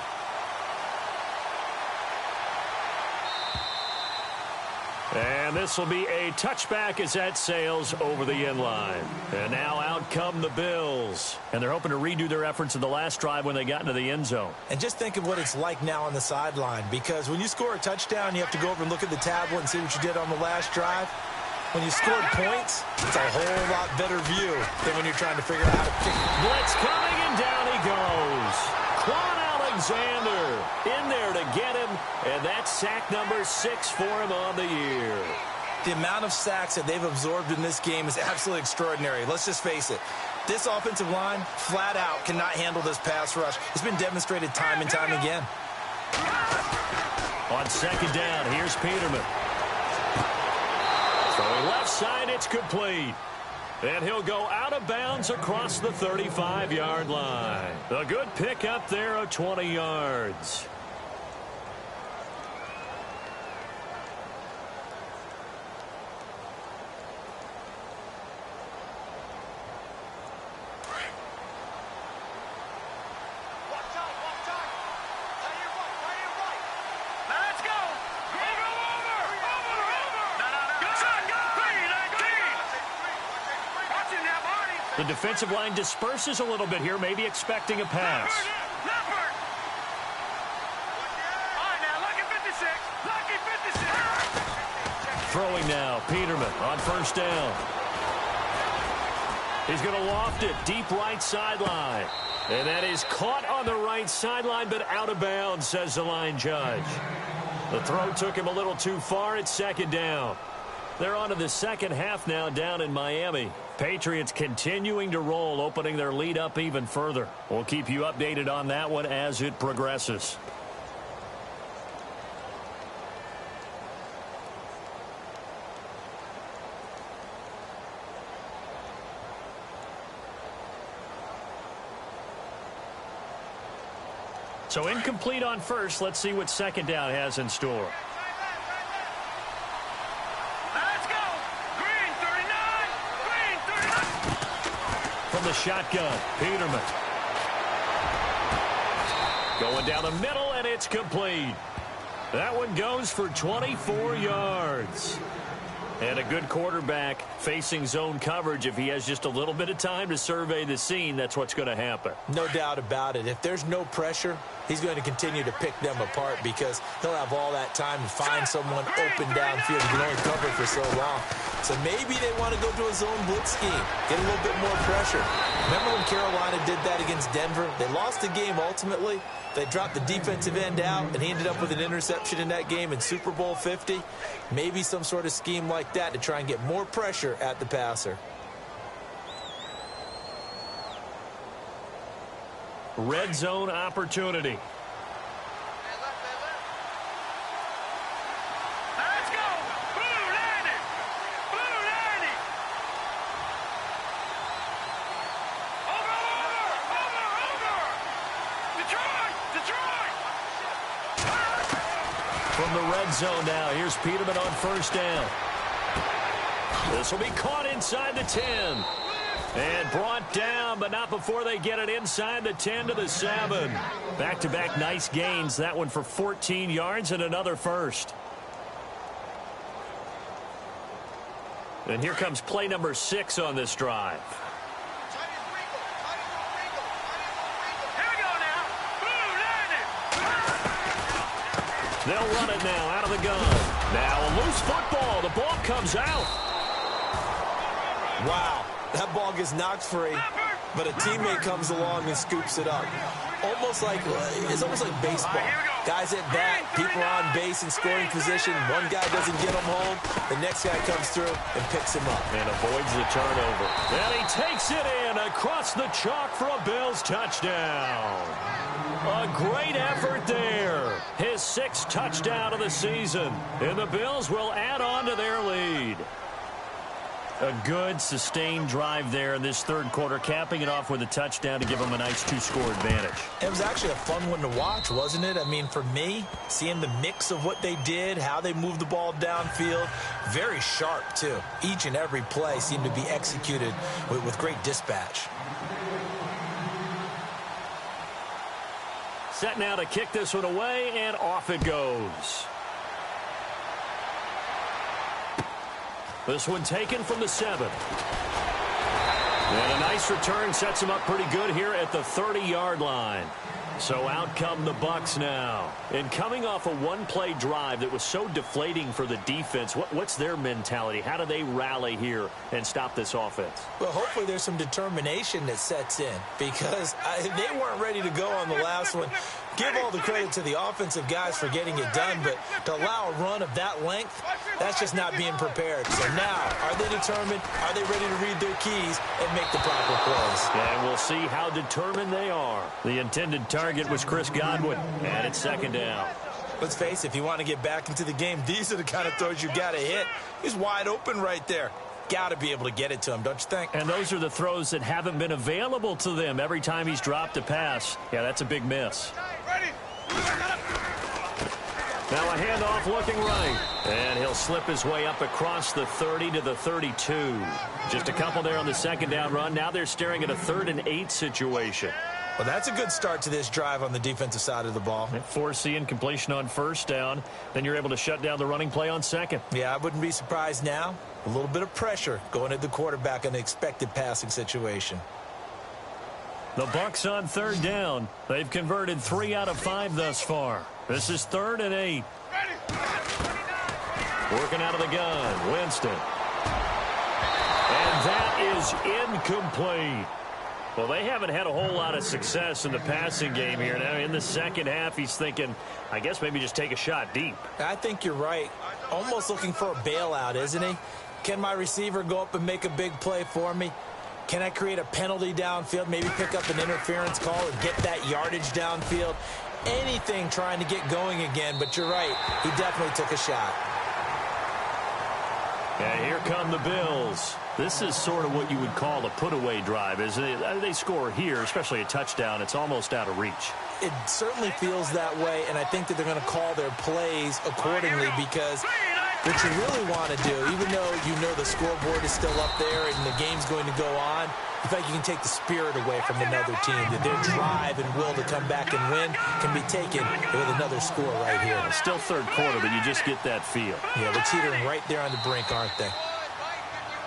And this will be a touchback as that sails over the end line. And now out come the Bills. And they're hoping to redo their efforts in the last drive when they got into the end zone. And just think of what it's like now on the sideline, because when you score a touchdown, you have to go over and look at the tablet and see what you did on the last drive. When you scored points, it's a whole lot better view than when you're trying to figure out how to pick. Blitz coming, and down he goes. Quan Alexander in there to get him, and that's sack number 6 for him on the year. The amount of sacks that they've absorbed in this game is absolutely extraordinary. Let's just face it. This offensive line, flat out, cannot handle this pass rush. It's been demonstrated time and time again. On second down, here's Peterman. Throwing left side, it's complete. And he'll go out of bounds across the 35-yard line. A good pickup there of 20 yards. The defensive line disperses a little bit here, maybe expecting a pass. Throwing now, Peterman on first down. He's going to loft it deep right sideline. And that is caught on the right sideline, but out of bounds, says the line judge. The throw took him a little too far at second down. They're on to the second half now down in Miami. Patriots continuing to roll, opening their lead up even further. We'll keep you updated on that one as it progresses. So incomplete on first. Let's see what second down has in store. From the shotgun, Peterman. Going down the middle, and it's complete. That one goes for 24 yards. And a good quarterback facing zone coverage. If he has just a little bit of time to survey the scene, that's what's going to happen. No doubt about it. If there's no pressure, he's going to continue to pick them apart because he'll have all that time to find someone open downfield. He can only cover for so long. So maybe they want to go to a zone blitz scheme, get a little bit more pressure. Remember when Carolina did that against Denver? They lost the game ultimately. They dropped the defensive end out, and he ended up with an interception in that game in Super Bowl 50. Maybe some sort of scheme like that to try and get more pressure at the passer. Red zone opportunity. From the red zone now, here's Peterman on first down. This will be caught inside the 10. And brought down, but not before they get it inside the 10 to the 7. Back-to-back nice gains. That one for 14 yards and another first. And here comes play number 6 on this drive. They'll run it now out of the gun. Now a loose football. The ball comes out. Wow, that ball gets knocked free, but a teammate comes along and scoops it up. It's almost like baseball. Guys at bat, people are on base in scoring position. One guy doesn't get him home. The next guy comes through and picks him up. And avoids the turnover. And he takes it in across the chalk for a Bills touchdown. A great effort there. His 6th touchdown of the season. And the Bills will add on to their lead. A good, sustained drive there in this third quarter, capping it off with a touchdown to give them a nice 2-score advantage. It was actually a fun one to watch, wasn't it? I mean, for me, seeing the mix of what they did, how they moved the ball downfield, very sharp, too. Each and every play seemed to be executed with great dispatch. Set now to kick this one away, and off it goes. This one taken from the 7. And a nice return sets him up pretty good here at the 30-yard line. So out come the Bucs now. And coming off a one-play drive that was so deflating for the defense, what's their mentality? How do they rally here and stop this offense? Well, hopefully there's some determination that sets in, because they weren't ready to go on the last one. Give all the credit to the offensive guys for getting it done, but to allow a run of that length, that's just not being prepared. So now, are they determined? Are they ready to read their keys and make the proper plays? And we'll see how determined they are. The intended target was Chris Godwin, and it's second down. Let's face it, if you want to get back into the game, these are the kind of throws you got to hit. He's wide open right there. Got to be able to get it to him, don't you think? And those are the throws that haven't been available to them every time he's dropped a pass. Yeah, that's a big miss. Now a handoff looking right. And he'll slip his way up across the 30 to the 32. Just a couple there on the second down run. Now they're staring at a 3rd and 8 situation. Well, that's a good start to this drive on the defensive side of the ball. Foreseeing completion on first down. Then you're able to shut down the running play on second. Yeah, I wouldn't be surprised now. A little bit of pressure going at the quarterback in the expected passing situation. The Bucs on 3rd down. They've converted 3 out of 5 thus far. This is 3rd and 8. Working out of the gun, Winston. And that is incomplete. Well, they haven't had a whole lot of success in the passing game here. Now, in the second half, he's thinking, I guess maybe just take a shot deep. I think you're right. Almost looking for a bailout, isn't he? Can my receiver go up and make a big play for me? Can I create a penalty downfield, maybe pick up an interference call and get that yardage downfield? Anything trying to get going again, but you're right. He definitely took a shot. And here come the Bills. This is sort of what you would call a put-away drive, isn't it? They score here, especially a touchdown. It's almost out of reach. It certainly feels that way, and I think that they're going to call their plays accordingly, because what you really want to do, even though you know the scoreboard is still up there and the game's going to go on, I feel like you can take the spirit away from another team, that their drive and will to come back and win can be taken with another score right here. It's still third quarter, but you just get that feel. Yeah, they're teetering right there on the brink, aren't they?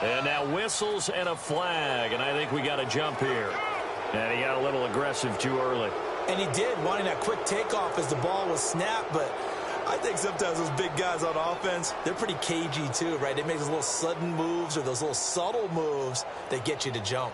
And now whistles and a flag, and I think we got a jump here. And he got a little aggressive too early. And he did, wanting that quick takeoff as the ball was snapped, but I think sometimes those big guys on offense, they're pretty cagey too, right? They make those little sudden moves or those little subtle moves that get you to jump.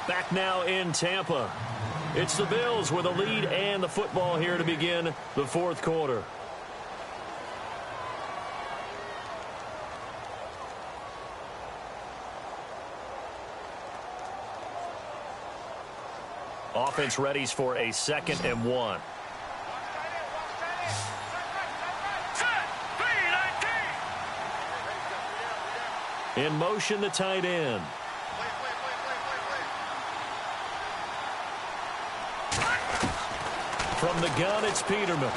Back now in Tampa. It's the Bills with a lead and the football here to begin the fourth quarter. Offense readies for a 2nd and 1. In motion, the tight end. From the gun, it's Peterman.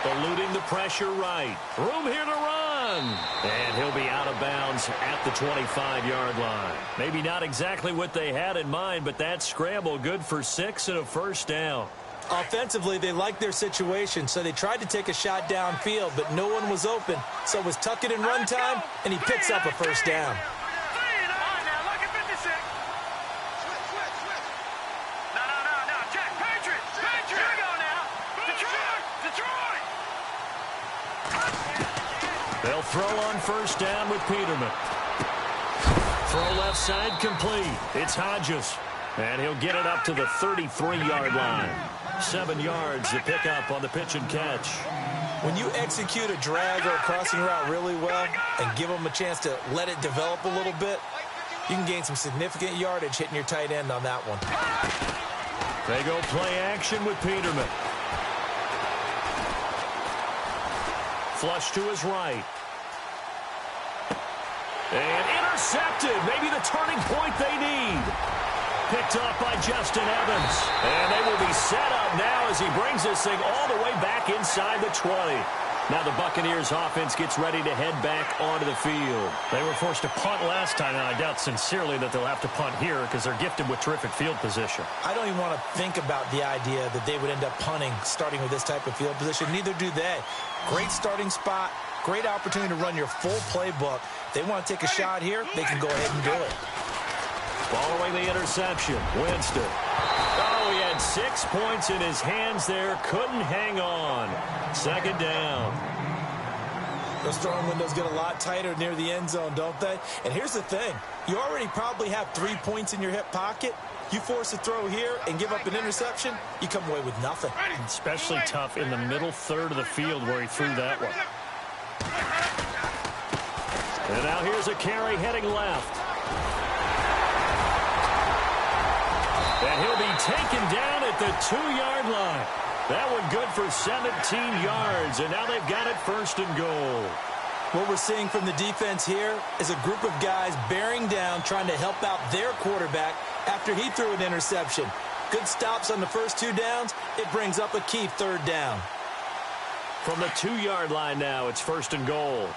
Eluding the pressure right. Room here to run. And he'll be out of bounds at the 25-yard line. Maybe not exactly what they had in mind, but that scramble good for 6 and a first down. Offensively, they liked their situation, so they tried to take a shot downfield, but no one was open. So it was tuck it and run time, and he picks up a first down. They'll throw on first down with Peterman. Throw left side complete. It's Hodges. And he'll get it up to the 33-yard line. 7 yards to pick up on the pitch and catch. When you execute a drag or a crossing route really well and give them a chance to let it develop a little bit, you can gain some significant yardage hitting your tight end on that one. They go play action with Peterman. Flush to his right. And intercepted. Maybe the turning point they need. Picked off by Justin Evans. And they will be set up now as he brings this thing all the way back inside the 20. Now the Buccaneers offense gets ready to head back onto the field. They were forced to punt last time, and I doubt sincerely that they'll have to punt here because they're gifted with terrific field position. I don't even want to think about the idea that they would end up punting starting with this type of field position. Neither do they. Great starting spot, great opportunity to run your full playbook. They want to take a shot here, they can go ahead and do it. Following the interception, Winston. Oh, he had 6 points in his hands there. Couldn't hang on. Second down. Those throwing windows get a lot tighter near the end zone, don't they? And here's the thing. You already probably have 3 points in your hip pocket. You force a throw here and give up an interception, you come away with nothing. Especially tough in the middle third of the field where he threw that one. And now here's a carry heading left. And he'll be taken down at the 2-yard line. That one good for 17 yards, and now they've got it first and goal. What we're seeing from the defense here is a group of guys bearing down, trying to help out their quarterback after he threw an interception. Good stops on the first 2 downs. It brings up a key 3rd down. From the 2-yard line now, it's first and goal.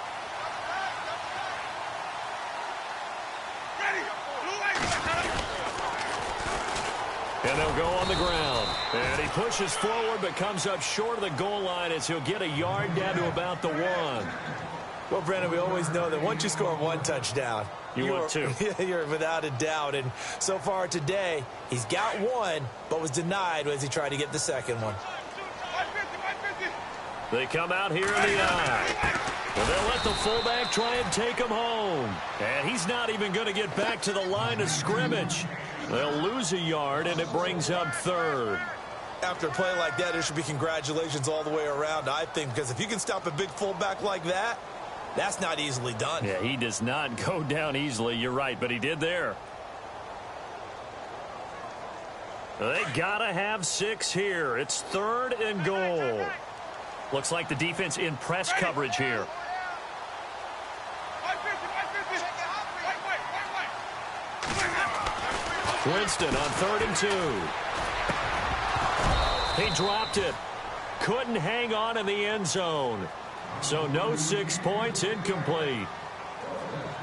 And they'll go on the ground. And he pushes forward but comes up short of the goal line as he'll get a yard down to about the 1. Well, Brandon, we always know that once you score 1 touchdown, want 2. You're without a doubt. And so far today, he's got 1, but was denied as he tried to get the second one. They come out here in the eye. Well, they'll let the fullback try and take him home. And he's not even going to get back to the line of scrimmage. They'll lose a yard, and it brings up 3rd. After a play like that, there should be congratulations all the way around, I think, because if you can stop a big fullback like that, that's not easily done. Yeah, he does not go down easily. You're right, but he did there. They got to have 6 here. It's 3rd and goal. Looks like the defense in press coverage here. Winston on 3rd and 2. He dropped it. Couldn't hang on in the end zone. So no 6 points, incomplete.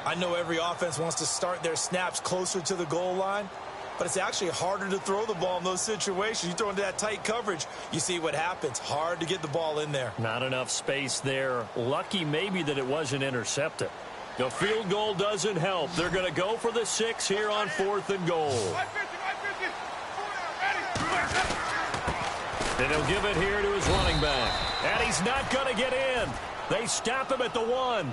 I know every offense wants to start their snaps closer to the goal line, but it's actually harder to throw the ball in those situations. You throw into that tight coverage, you see what happens. Hard to get the ball in there. Not enough space there. Lucky maybe that it wasn't intercepted. The field goal doesn't help. They're going to go for the 6 here on 4th and goal. And he'll give it here to his running back. And he's not going to get in. They stop him at the 1.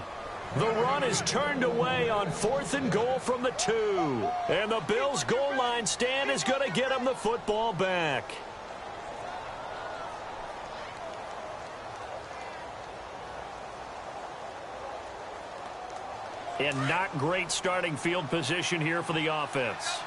The run is turned away on 4th and goal from the 2. And the Bills' goal line stand is going to get him the football back. And not great starting field position here for the offense.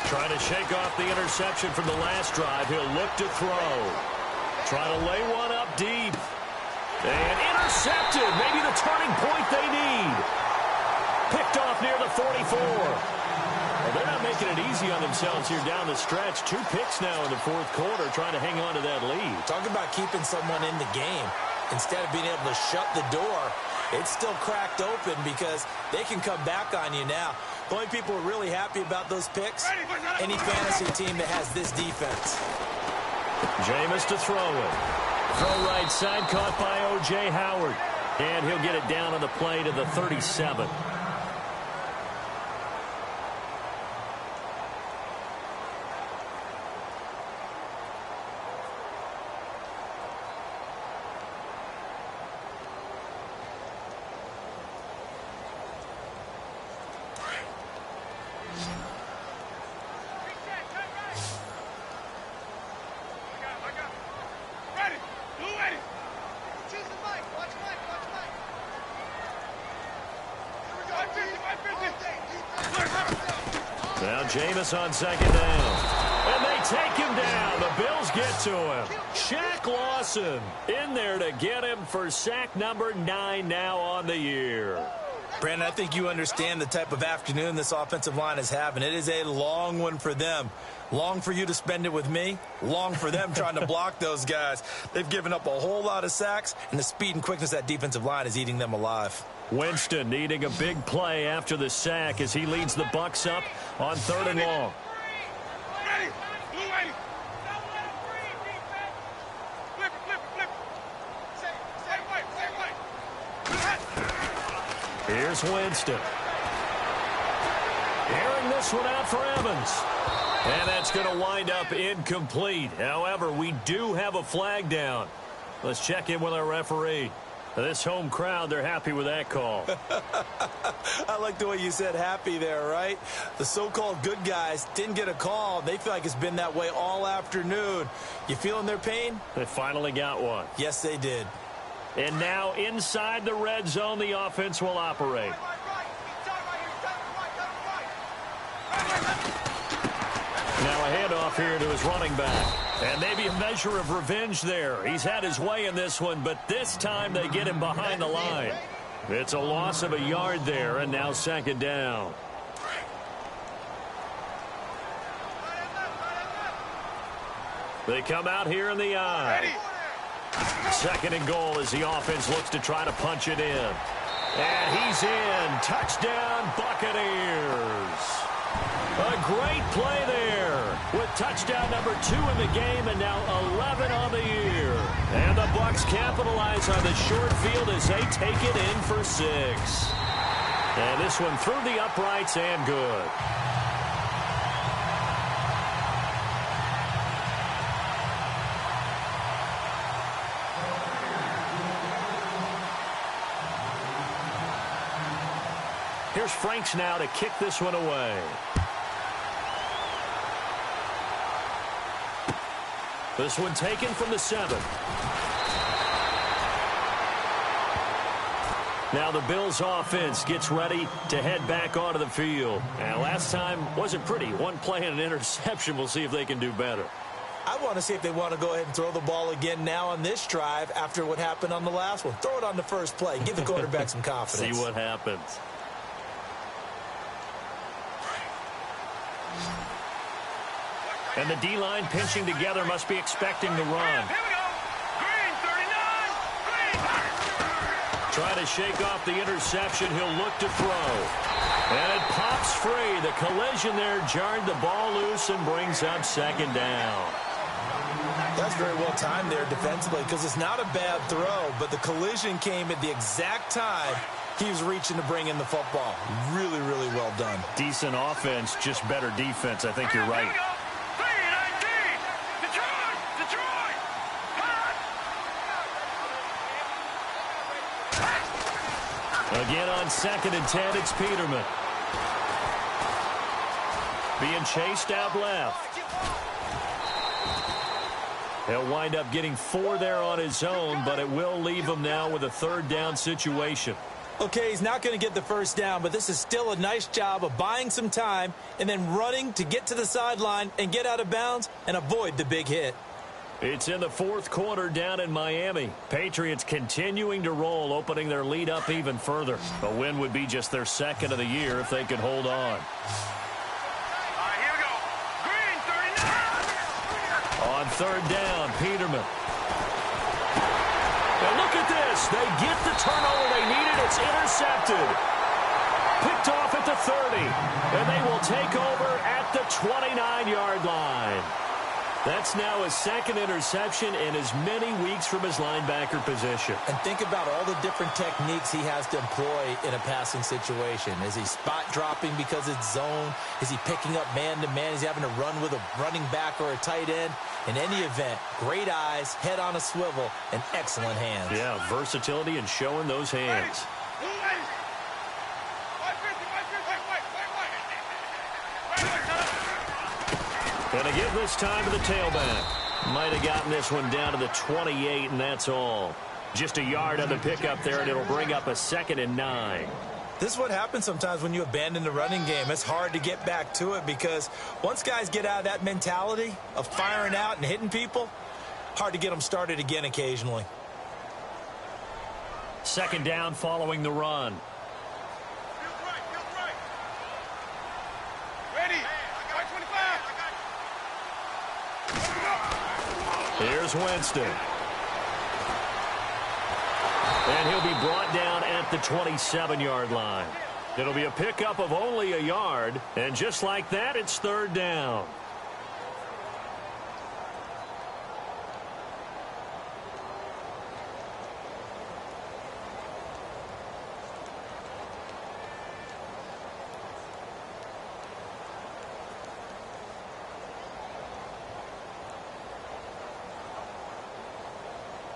Trying to shake off the interception from the last drive. He'll look to throw. Try to lay one up deep. And intercepted. Maybe the turning point they need. Picked off near the 44. Well, they're not making it easy on themselves here down the stretch. 2 picks now in the 4th quarter trying to hang on to that lead. Talk about keeping someone in the game. Instead of being able to shut the door, it's still cracked open because they can come back on you now. The only people who are really happy about those picks, any fantasy team that has this defense. Jameis to throw it. Throw right side, caught by O.J. Howard. And he'll get it down on the play to the 37. Now Jameis on second down. And they take him down. The Bills get to him. Shaq Lawson in there to get him for sack number 9 now on the year. Brandon, I think you understand the type of afternoon this offensive line is having. It is a long one for them. Long for you to spend it with me. Long for them trying to block those guys. They've given up a whole lot of sacks, and the speed and quickness of that defensive line is eating them alive. Winston needing a big play after the sack as he leads the Bucs up on 3rd and long. Here's Winston. Airing this one out for Evans. And that's going to wind up incomplete. However, we do have a flag down. Let's check in with our referee. This home crowd, they're happy with that call. I like the way you said happy there, right? The so-called good guys didn't get a call. They feel like it's been that way all afternoon. You feeling their pain? They finally got one. Yes, they did. And now inside the red zone, the offense will operate. Now a handoff here to his running back. And maybe a measure of revenge there. He's had his way in this one, but this time they get him behind the line. It's a loss of a yard there, and now second down. They come out here in the eye. Second and goal as the offense looks to try to punch it in. And he's in. Touchdown, Buccaneers. A great play there with touchdown number 2 in the game and now 11 on the year. And the Bucs capitalize on the short field as they take it in for 6. And this one through the uprights and good. Here's Franks now to kick this one away. This one taken from the 7. Now the Bills offense gets ready to head back onto the field. And last time wasn't pretty. One play and an interception. We'll see if they can do better. I want to see if they want to go ahead and throw the ball again now on this drive after what happened on the last one. Throw it on the first play. Give the quarterback some confidence. See what happens. And the D-line pinching together must be expecting to run. Here we go. Green, 39. Green. Try to shake off the interception. He'll look to throw. And it pops free. The collision there jarred the ball loose and brings up second down. That's very well timed there defensively because it's not a bad throw, but the collision came at the exact time he was reaching to bring in the football. Really, really well done. Decent offense, just better defense. I think you're right. Again on 2nd and 10, it's Peterman. Being chased out left. He'll wind up getting 4 there on his own, but it will leave him now with a 3rd down situation. Okay, he's not going to get the first down, but this is still a nice job of buying some time and then running to get to the sideline and get out of bounds and avoid the big hit. It's in the 4th quarter down in Miami. Patriots continuing to roll, opening their lead up even further. A win would be just their 2nd of the year if they could hold on. Here we go. Green, 39. On 3rd down, Peterman. And look at this. They get the turnover they needed. It's intercepted. Picked off at the 30. And they will take over at the 29-yard line. That's now his second interception in as many weeks from his linebacker position. And think about all the different techniques he has to employ in a passing situation. Is he spot dropping because it's zone? Is he picking up man-to-man? Is he having to run with a running back or a tight end? In any event, great eyes, head on a swivel, and excellent hands. Yeah, versatility and showing those hands. Going to give this time to the tailback. Might have gotten this one down to the 28, and that's all. Just a yard on the pickup there, and it'll bring up a 2nd and 9. This is what happens sometimes when you abandon the running game. It's hard to get back to it because once guys get out of that mentality of firing out and hitting people, hard to get them started again occasionally. 2nd down following the run. Here's Winston. And he'll be brought down at the 27-yard line. It'll be a pickup of only a yard, and just like that, it's 3rd down.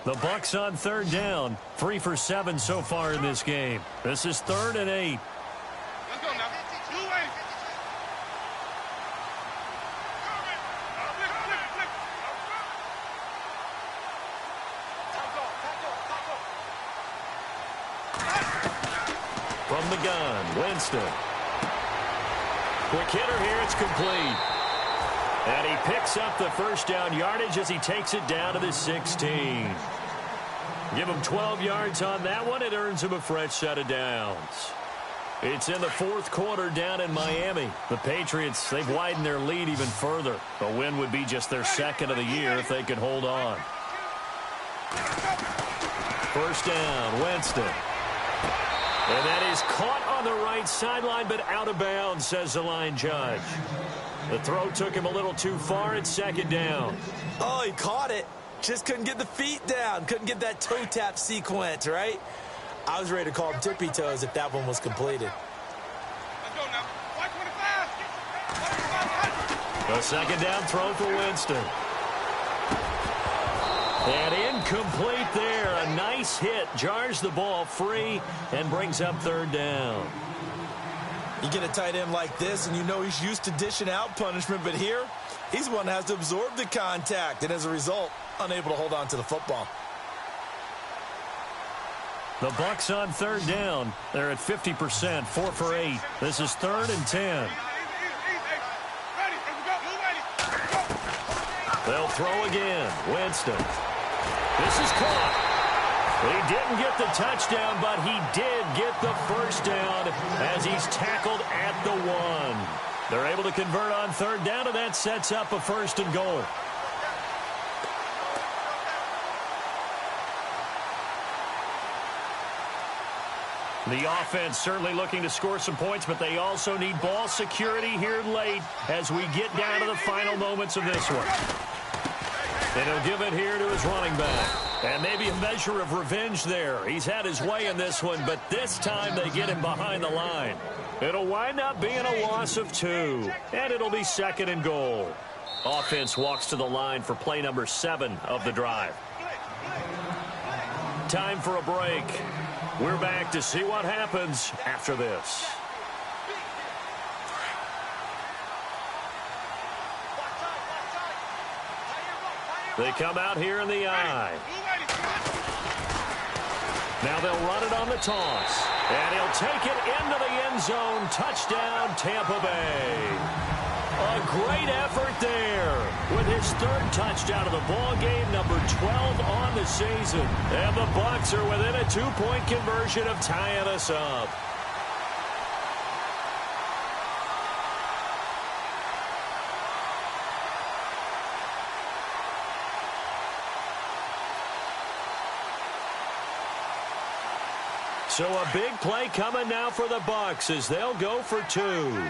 The Bucs on 3rd down, 3 for 7 so far in this game. This is 3rd and 8. Let's go now. Blue way. From the gun, Winston. Quick hitter here, it's complete. And he picks up the 1st down yardage as he takes it down to the 16. Give him 12 yards on that one. It earns him a fresh set of downs. It's in the 4th quarter down in Miami. The Patriots, they've widened their lead even further. A win would be just their 2nd of the year if they could hold on. 1st down, Winston. And that is caught on the right sideline, but out of bounds, says the line judge. The throw took him a little too far. It's 2nd down. Oh, he caught it. Just couldn't get the feet down. Couldn't get that toe tap sequence, right? I was ready to call him tippy toes if that one was completed. Let's go now. 525. A 2nd down throw for Winston. And incomplete there. A nice hit. Jars the ball free and brings up 3rd down. You get a tight end like this, and you know he's used to dishing out punishment, but here, he's the one that has to absorb the contact, and as a result, unable to hold on to the football. The Bucs on 3rd down. They're at 50%, 4 for 8. This is 3rd and 10. They'll throw again. Winston. This is caught. He didn't get the touchdown, but he did get the 1st down as he's tackled at the 1. They're able to convert on 3rd down, and that sets up a 1st and goal. The offense certainly looking to score some points, but they also need ball security here late as we get down to the final moments of this one. And he'll give it here to his running back. And maybe a measure of revenge there. He's had his way in this one, but this time they get him behind the line. It'll wind up being a loss of 2, and it'll be 2nd and goal. Offense walks to the line for play number 7 of the drive. Time for a break. We're back to see what happens after this. They come out here in the eye. Now they'll run it on the toss. And he'll take it into the end zone. Touchdown, Tampa Bay. A great effort there with his 3rd touchdown of the ball game, number 12 on the season. And the Bucs are within a 2-point conversion of tying us up. So a big play coming now for the Bucs as they'll go for 2.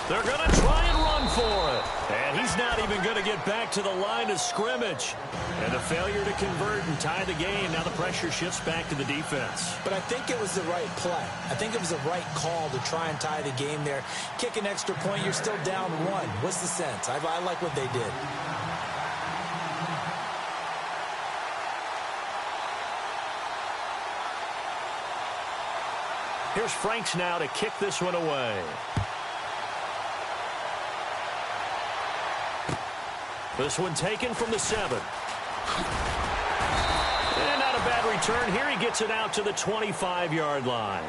They're going to try and run for it. And he's not even going to get back to the line of scrimmage. And a failure to convert and tie the game. Now the pressure shifts back to the defense. But I think it was the right play. I think it was the right call to try and tie the game there. Kick an extra point, you're still down 1. What's the sense? I like what they did. Here's Franks now to kick this one away. This one taken from the 7. And not a bad return here. He gets it out to the 25-yard line.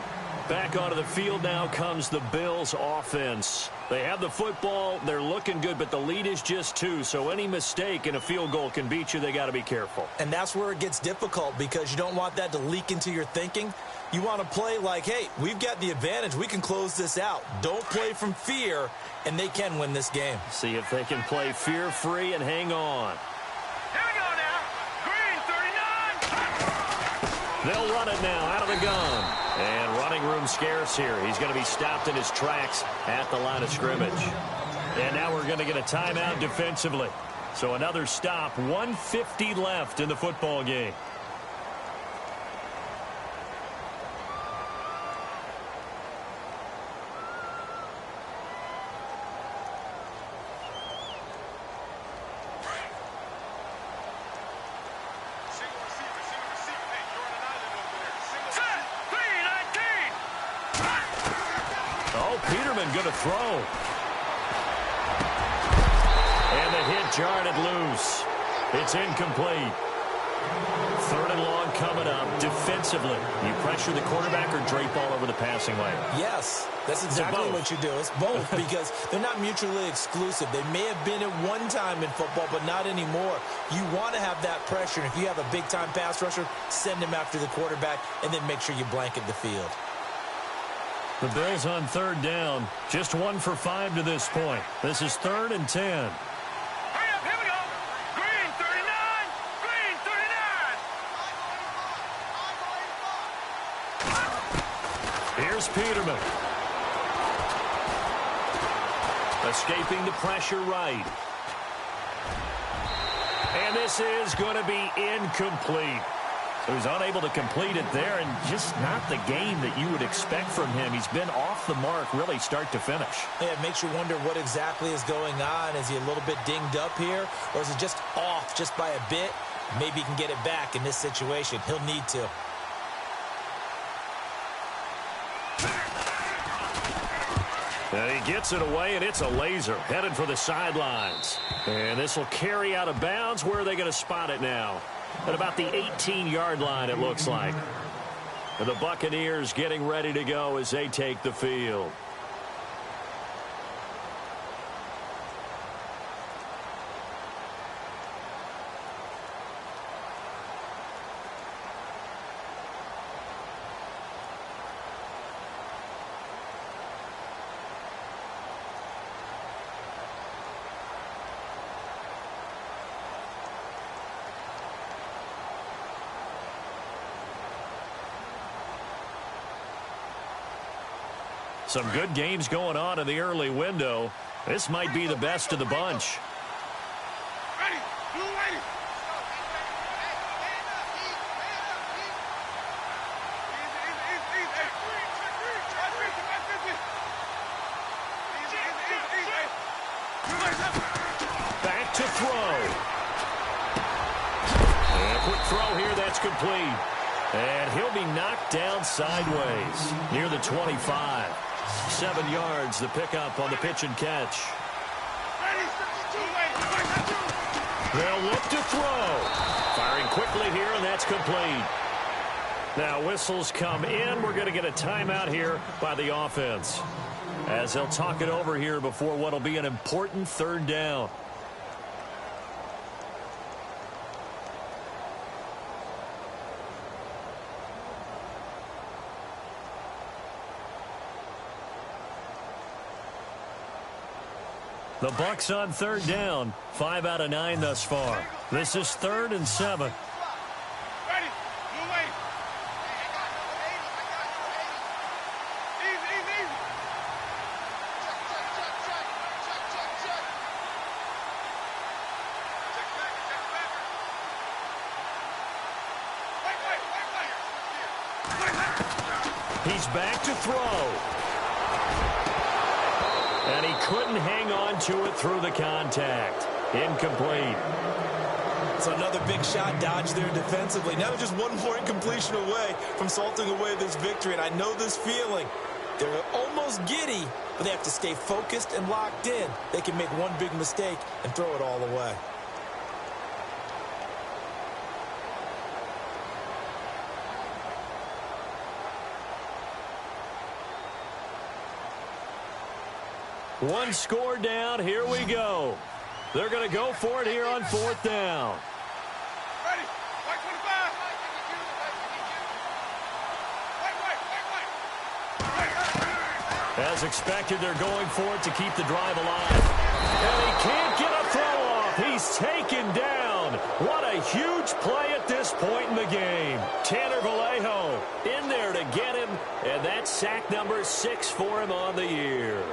Back onto the field now comes the Bills offense. They have the football. They're looking good, but the lead is just 2. So any mistake in a field goal can beat you. They got to be careful. And that's where it gets difficult because you don't want that to leak into your thinking. You want to play like, hey, we've got the advantage. We can close this out. Don't play from fear, and they can win this game. See if they can play fear-free and hang on. Here we go now. Green, 39. They'll run it now out of the gun. And running room scarce here. He's going to be stopped in his tracks at the line of scrimmage. And now we're going to get a timeout defensively. So another stop, 1:50 left in the football game. Going to throw. And the hit jarred it loose. It's incomplete. 3rd and long coming up defensively. You pressure the quarterback or drape all over the passing lane? Yes, that's exactly what you do. It's both because they're not mutually exclusive. They may have been at one time in football, but not anymore. You want to have that pressure. And if you have a big-time pass rusher, send him after the quarterback and then make sure you blanket the field. The Bills on 3rd down. Just 1 for 5 to this point. This is 3rd and 10. Hurry up, here we go. Green, 39. Green, 39. Here's Peterman. Escaping the pressure right. And this is going to be incomplete. He was unable to complete it there, and just not the game that you would expect from him. He's been off the mark really start to finish. Yeah, it makes you wonder what exactly is going on. Is he a little bit dinged up here, or is it just off just by a bit? Maybe he can get it back in this situation. He'll need to. And he gets it away, and it's a laser headed for the sidelines. And this will carry out of bounds. Where are they going to spot it now? At about the 18-yard line, it looks like. And the Buccaneers getting ready to go as they take the field. Some good games going on in the early window. This might be the best of the bunch. Ready. Blue ready. Back to throw. And a quick throw here. That's complete. And he'll be knocked down sideways near the 25. 7 yards, the pickup on the pitch and catch. They'll look to throw. Firing quickly here, and that's complete. Now whistles come in. We're going to get a timeout here by the offense, as they'll talk it over here before what will be an important 3rd down. The Bucs on 3rd down. 5 out of 9 thus far. This is 3rd and 7. Ready. Blue ready. Easy, easy, easy. He's back to throw. And he couldn't hang on to it through the contact. Incomplete. So another big shot dodged there defensively. Now just one more incompletion away from salting away this victory. And I know this feeling. They're almost giddy, but they have to stay focused and locked in. They can make one big mistake and throw it all away. One score down. Here we go. They're going to go for it here on 4th down. Ready. White 25. White. As expected, they're going for it to keep the drive alive. And he can't get a throw off. He's taken down. What a huge play at this point in the game. Tanner Vallejo in there to get him. And that's sack number 6 for him on the year.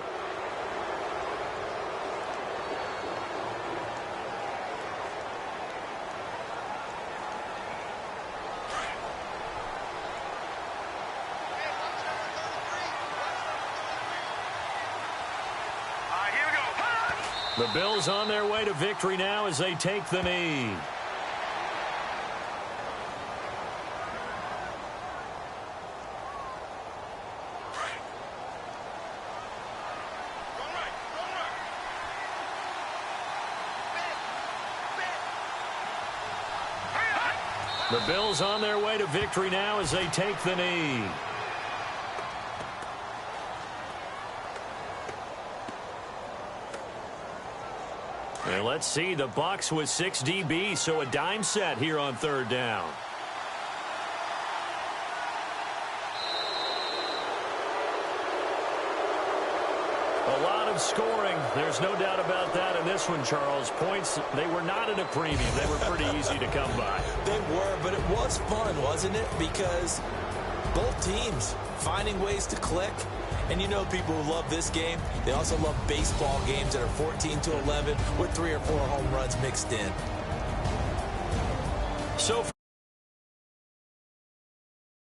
The Bills on their way to victory now as they take the knee. The Bills on their way to victory now as they take the knee. And let's see, the Bucs with 6 DBs, so a dime set here on 3rd down. A lot of scoring. There's no doubt about that in this one, Charles. Points, they were not at a premium. They were pretty easy to come by. They were, but it was fun, wasn't it? Because both teams finding ways to click. And you know people who love this game, they also love baseball games that are 14-11 with 3 or 4 home runs mixed in. So